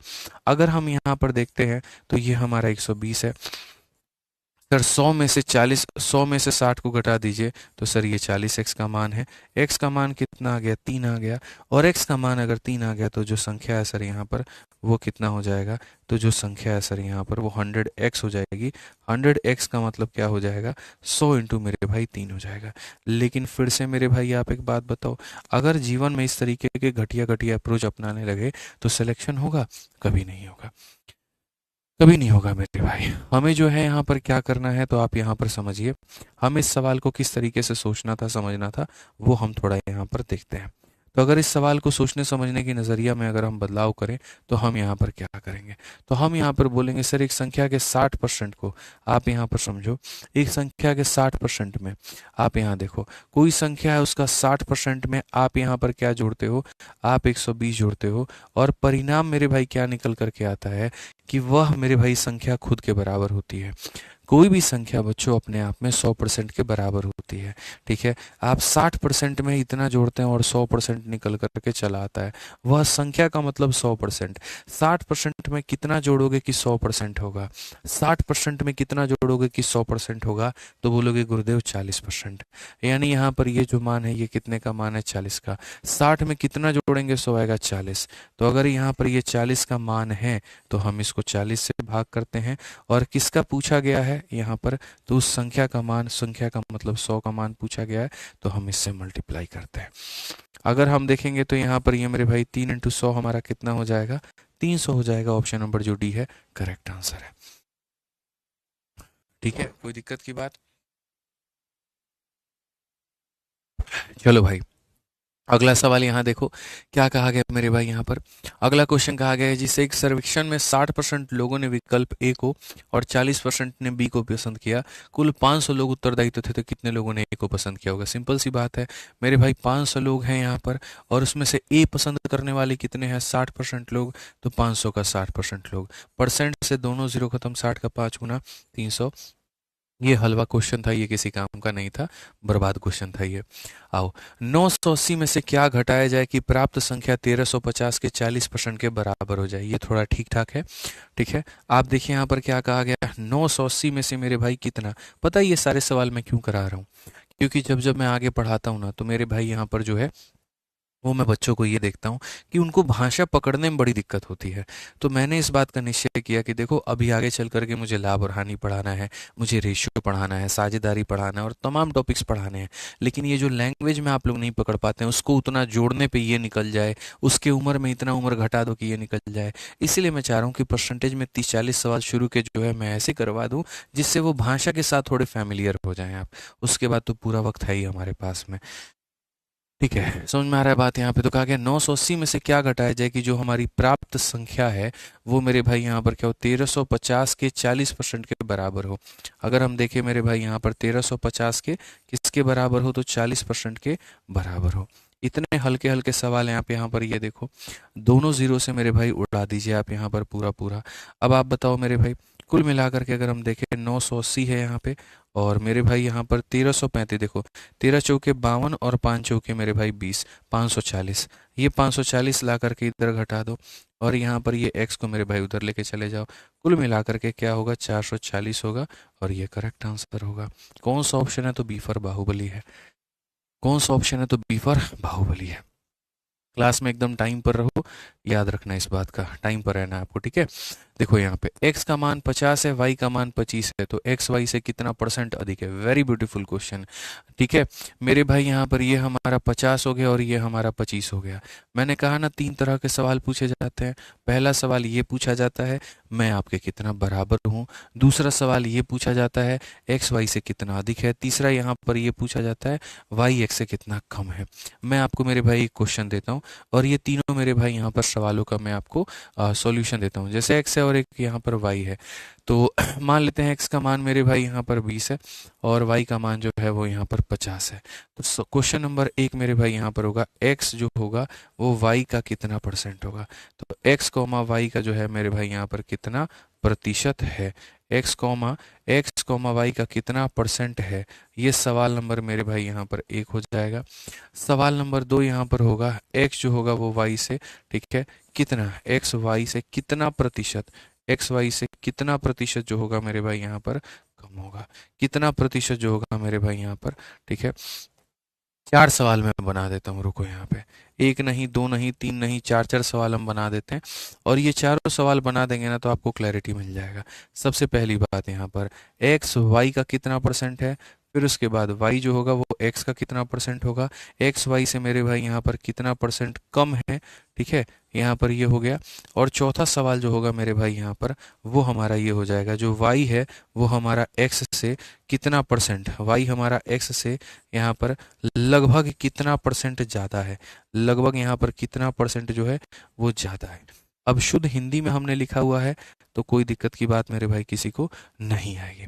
अगर हम यहाँ पर देखते हैं तो ये हमारा 120 है सर, 100 में से 60 को घटा दीजिए तो सर ये 40x का मान है। x का मान कितना आ गया, 3 आ गया, और x का मान अगर 3 आ गया तो जो संख्या है सर यहाँ पर वो कितना हो जाएगा, तो जो संख्या है सर यहाँ पर वो 100x हो जाएगी। 100x का मतलब क्या हो जाएगा, 100 इंटू मेरे भाई 3 हो जाएगा। लेकिन फिर से मेरे भाई आप एक बात बताओ, अगर जीवन में इस तरीके के घटिया घटिया अप्रोच अपनाने लगे तो सिलेक्शन होगा, कभी नहीं होगा, कभी नहीं होगा मेरे भाई। हमें जो है यहाँ पर क्या करना है, तो आप यहाँ पर समझिए, हमें इस सवाल को किस तरीके से सोचना था, समझना था, वो हम थोड़ा यहाँ पर देखते हैं। तो अगर इस सवाल को सोचने समझने की नज़रिया में अगर हम बदलाव करें तो हम यहाँ पर क्या करेंगे, तो हम यहाँ पर बोलेंगे सर एक संख्या के 60% को आप यहाँ पर समझो, एक संख्या के 60% में आप यहाँ देखो, कोई संख्या है उसका 60% में आप यहाँ पर क्या जोड़ते हो, आप 120 जोड़ते हो, और परिणाम मेरे भाई क्या निकल करके आता है कि वह मेरे भाई संख्या खुद के बराबर होती है। कोई भी संख्या बच्चों अपने आप में 100% के बराबर होती है, ठीक है। आप 60% में इतना जोड़ते हैं और 100% निकल करके चला आता है, वह संख्या का मतलब 100%। 60% में कितना जोड़ोगे कि 100% होगा, 60% में कितना जोड़ोगे कि 100% होगा, तो बोलोगे गुरुदेव 40%। यानी यहाँ पर ये जो मान है ये कितने का मान है, 40 का। 60 में कितना जोड़ेंगे, 100 आएगा 40। तो अगर यहाँ पर ये 40 का मान है तो हम इसको 40 से भाग करते हैं, और किसका पूछा गया है यहाँ पर, तो उस संख्या का मान, संख्या का मतलब 100 का मान पूछा गया है, तो हम इससे मल्टीप्लाई करते हैं। अगर हम देखेंगे तो यहाँ पर ये मेरे भाई 3 इंटू 100 हमारा कितना हो जाएगा, 300 हो जाएगा। ऑप्शन नंबर जो डी है करेक्ट आंसर है, ठीक है। कोई दिक्कत की बात, चलो भाई अगला सवाल यहाँ देखो, क्या कहा गया मेरे भाई यहाँ पर। अगला क्वेश्चन कहा गया है जिसे एक सर्वेक्षण में 60% लोगों ने विकल्प ए को और 40% ने बी को पसंद किया, कुल 500 लोग उत्तरदायी थे, तो कितने लोगों ने ए को पसंद किया होगा। सिंपल सी बात है मेरे भाई, 500 लोग हैं यहाँ पर, और उसमें से ए पसंद करने वाले कितने हैं, 60% लोग, तो 500 का 60% लोग, परसेंट से दोनों जीरो खत्म, 60 का 5 गुना 300। ये हलवा क्वेश्चन था, ये किसी काम का नहीं था, बर्बाद क्वेश्चन था ये। आओ, 980 में से क्या घटाया जाए कि प्राप्त संख्या 1350 के 40% के बराबर हो जाए। ये थोड़ा ठीक ठाक है, ठीक है। आप देखिए यहाँ पर क्या कहा गया, 980 में से मेरे भाई कितना, पता है ये सारे सवाल मैं क्यों करा रहा हूँ, क्योंकि जब जब मैं आगे पढ़ाता हूँ ना, तो मेरे भाई यहाँ पर जो है वो मैं बच्चों को ये देखता हूँ कि उनको भाषा पकड़ने में बड़ी दिक्कत होती है। तो मैंने इस बात का निश्चय किया कि देखो अभी आगे चल करके मुझे लाभ और हानि पढ़ाना है, मुझे रेशियो पढ़ाना है, साझेदारी पढ़ाना है, और तमाम टॉपिक्स पढ़ाने हैं। लेकिन ये जो लैंग्वेज में आप लोग नहीं पकड़ पाते हैं, उसको उतना जोड़ने पे ये निकल जाए, उसके उम्र में इतना उम्र घटा दो कि ये निकल जाए। इसीलिए मैं चाह रहा हूँ कि परसेंटेज में 30-40 सवाल शुरू के जो है मैं ऐसे करवा दूँ जिससे वो भाषा के साथ थोड़े फैमिलियर हो जाएं आप। उसके बाद तो पूरा वक्त है ही हमारे पास में, ठीक है। समझ में आ रहा है बात यहाँ पे। तो कहा गया 980 में से क्या घटाया जाए कि जो हमारी प्राप्त संख्या है वो मेरे भाई यहाँ पर क्या हो, 1350 के 40% के बराबर हो। अगर हम देखें मेरे भाई यहाँ पर 1350 के किसके बराबर हो, तो 40% के बराबर हो। इतने हल्के हल्के सवाल हैं आप यहाँ पर, ये देखो दोनों जीरो से मेरे भाई उड़ा दीजिए आप यहाँ पर पूरा पूरा। अब आप बताओ मेरे भाई, कुल मिलाकर के अगर हम देखें 980 है यहाँ पे, और मेरे भाई यहाँ पर 1335, देखो 13 चौके 52 और 5 चौके मेरे भाई 20, 540। ये 540 ला करके इधर घटा दो, और यहाँ पर ये x को मेरे भाई उधर लेके चले जाओ। कुल मिलाकर के क्या होगा, 440 होगा, और ये करेक्ट आंसर होगा। कौन सा ऑप्शन है, तो बी फॉर बाहुबली है। कौन सा ऑप्शन है, तो बी फॉर बाहुबली है। क्लास में एकदम टाइम पर रहो, याद रखना इस बात का, टाइम पर रहना आपको, ठीक है। देखो यहाँ पे x का मान 50 है, y का मान 25 है, तो x y से कितना परसेंट अधिक है। वेरी ब्यूटीफुल क्वेश्चन, ठीक है मेरे भाई। यहाँ पर ये हमारा 50 हो गया और ये हमारा 25 हो गया। मैंने कहा ना 3 तरह के सवाल पूछे जाते हैं। पहला सवाल ये पूछा जाता है, मैं आपके कितना बराबर हूँ। दूसरा सवाल ये पूछा जाता है, एक्स वाई से कितना अधिक है। तीसरा यहाँ पर ये पूछा जाता है, वाई एक्स से कितना कम है। मैं आपको मेरे भाई क्वेश्चन देता हूँ, और ये तीनों मेरे भाई यहाँ पर सवालों का मैं आपको सॉल्यूशन देता हूँ। जैसे एक्स है और एक यहाँ पर वाई है, तो मान लेते हैं एक्स का मान मेरे भाई यहाँ पर 20 है, और वाई का मान जो है वो यहाँ पर 50 है। तो क्वेश्चन नंबर 1 मेरे भाई यहाँ पर होगा, एक्स जो होगा वो वाई का कितना परसेंट होगा। तो एक्स कॉमा वाई का जो है मेरे भाई यहाँ पर कितना प्रतिशत है, x, y का कितना परसेंट है, ये सवाल नंबर मेरे भाई यहाँ पर 1 हो जाएगा। सवाल नंबर 2 यहाँ पर होगा x जो होगा वो y से, ठीक है, कितना, x y से कितना प्रतिशत, x y से कितना प्रतिशत जो होगा मेरे भाई यहाँ पर कम होगा, कितना प्रतिशत जो होगा मेरे भाई यहाँ पर, ठीक है। 4 सवाल मैं बना देता हूँ, रुको यहाँ पे, 1 नहीं, 2 नहीं, 3 नहीं, 4 सवाल हम बना देते हैं और ये चारों सवाल बना देंगे ना तो आपको क्लैरिटी मिल जाएगा। सबसे पहली बात यहाँ पर एक्स वाई का कितना परसेंट है, फिर उसके बाद y जो होगा वो x का कितना परसेंट होगा, एक्स वाई से मेरे भाई यहाँ पर कितना परसेंट कम है, ठीक है, यहाँ पर ये हो गया। और चौथा सवाल जो होगा मेरे भाई यहाँ पर वो हमारा ये हो जाएगा, जो y है वो हमारा x से कितना परसेंट, y हमारा x से यहाँ पर लगभग कितना परसेंट ज़्यादा है, लगभग यहाँ पर कितना परसेंट जो है वो ज़्यादा है। अब शुद्ध हिंदी में हमने लिखा हुआ है तो कोई दिक्कत की बात मेरे भाई किसी को नहीं आएगी।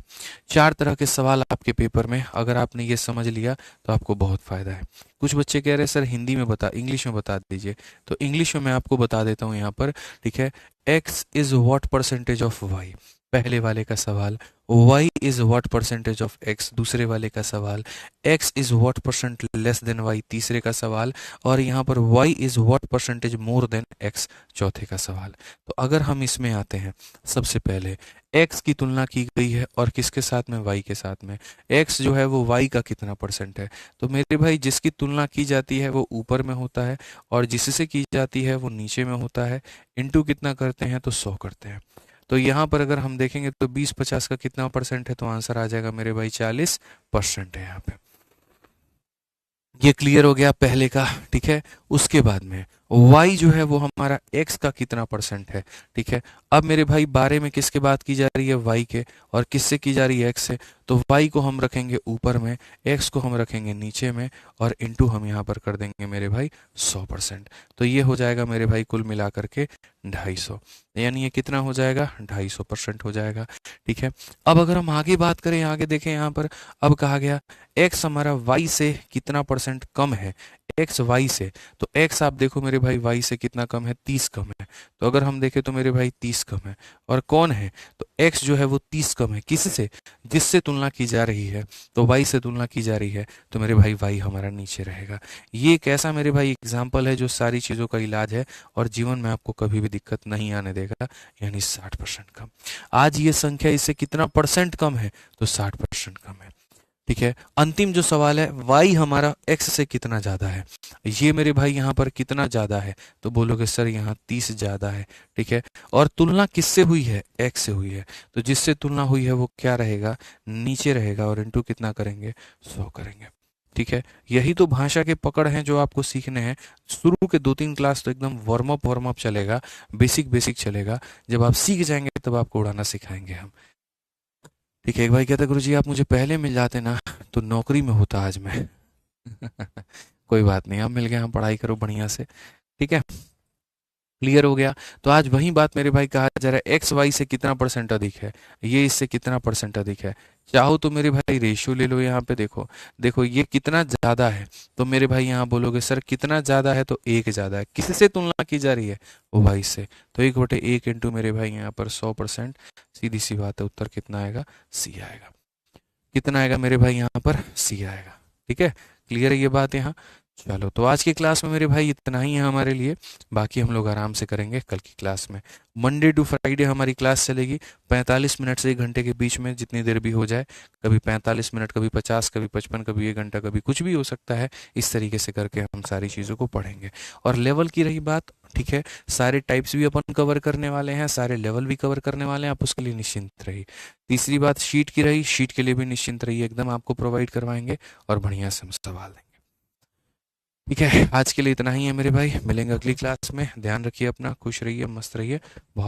4 तरह के सवाल आपके पेपर में, अगर आपने ये समझ लिया तो आपको बहुत फायदा है। कुछ बच्चे कह रहे हैं सर हिंदी में बता, इंग्लिश में बता दीजिए, तो इंग्लिश में मैं आपको बता देता हूँ यहाँ पर, ठीक है। x is what percentage of y, पहले वाले का सवाल, y is what percentage of x, दूसरे वाले का सवाल, x is what percent less than y, तीसरे का सवाल, और यहाँ पर y is what percentage more than x, चौथे का सवाल। तो अगर हम इसमें आते हैं, सबसे पहले x की तुलना की गई है और किसके साथ में, y के साथ में। x जो है वो y का कितना परसेंट है, तो मेरे भाई जिसकी तुलना की जाती है वो ऊपर में होता है और जिससे की जाती है वो नीचे में होता है, इनटू कितना करते हैं तो 100 करते हैं। तो यहाँ पर अगर हम देखेंगे तो 20-50 का कितना परसेंट है, तो आंसर आ जाएगा मेरे भाई 40% है यहाँ पे। ये क्लियर हो गया पहले का, ठीक है। उसके बाद में y जो है वो हमारा x का कितना परसेंट है, ठीक है। अब मेरे भाई बारे में किसके बात की जा रही है, y के, और किससे की जा रही है, x से, तो y को हम रखेंगे ऊपर में, x को हम रखेंगे नीचे में, और इनटू हम यहाँ पर कर देंगे मेरे भाई 100%। तो ये हो जाएगा मेरे भाई कुल मिला करके 250, यानी ये कितना हो जाएगा, 250% हो जाएगा, ठीक है। अब अगर हम आगे बात करें, आगे देखें यहाँ पर, अब कहा गया x हमारा y से कितना परसेंट कम है, x y से, तो x आप देखो मेरे भाई y से कितना कम है, 30 कम है। तो अगर हम देखें तो मेरे भाई 30 कम है, और कौन है, तो x जो है वो 30 कम है, किससे, जिससे तुलना की जा रही है, तो y से तुलना की जा रही है, तो मेरे भाई y हमारा नीचे रहेगा। ये कैसा मेरे भाई एग्जाम्पल है जो सारी चीज़ों का इलाज है और जीवन में आपको कभी भी दिक्कत नहीं आने देगा, यानी 60% कम। आज ये संख्या इससे कितना परसेंट कम है, तो 60% कम है, ठीक है। अंतिम जो सवाल है, y हमारा x से कितना ज़्यादा है, ये मेरे भाई यहाँ पर कितना ज़्यादा है, तो बोलोगे सर यहाँ 30 ज़्यादा है, ठीक है। और तुलना किससे हुई है, x से हुई है, तो जिससे तुलना हुई है वो क्या रहेगा, नीचे रहेगा, और इनटू कितना करेंगे, 100 करेंगे, ठीक है। यही तो भाषा के पकड़ हैं जो आपको सीखने हैं। शुरू के 2-3 क्लास तो एकदम वार्म अप चलेगा, बेसिक चलेगा, जब आप सीख जाएंगे तब आपको उड़ाना सिखाएंगे हम, ठीक है। एक भाई कहता गुरुजी आप मुझे पहले मिल जाते ना तो नौकरी में होता आज मैं। कोई बात नहीं, आप मिल गए, हम पढ़ाई करो बढ़िया से, ठीक है, क्लियर हो गया। तो आज वही बात मेरे भाई कहा जा रहा है, एक्स वाई से कितना परसेंट अधिक है, ये इससे कितना परसेंट अधिक है। चाहो तो मेरे भाई रेशियो ले लो, यहाँ पे देखो, देखो ये कितना ज्यादा है, तो मेरे भाई यहाँ बोलोगे सर कितना ज्यादा है, तो 1 ज्यादा है, किससे तुलना की जा रही है, वो भाई से, तो 1/1 इंटू मेरे भाई यहाँ पर 100%, सीधी सी बात है, उत्तर कितना आएगा, सी आएगा। कितना आएगा मेरे भाई यहाँ पर, सी आएगा, ठीक है। क्लियर है ये बात यहाँ। चलो तो आज की क्लास में मेरे भाई इतना ही है हमारे लिए, बाकी हम लोग आराम से करेंगे कल की क्लास में। मंडे टू फ्राइडे हमारी क्लास चलेगी 45 मिनट से 1 घंटे के बीच में, जितनी देर भी हो जाए, कभी 45 मिनट, कभी 50, कभी 55, कभी 1 घंटा, कभी कुछ भी हो सकता है। इस तरीके से करके हम सारी चीज़ों को पढ़ेंगे। और लेवल की रही बात, ठीक है, सारे टाइप्स भी अपन कवर करने वाले हैं, सारे लेवल भी कवर करने वाले हैं, आप उसके लिए निश्चिंत रहिए। तीसरी बात शीट की रही, शीट के लिए भी निश्चिंत रहिए, एकदम आपको प्रोवाइड करवाएंगे और बढ़िया से हम सवाल देंगे, ठीक है। आज के लिए इतना ही है मेरे भाई, मिलेंगे अगली क्लास में, ध्यान रखिए अपना, खुश रहिए, मस्त रहिए, बहुत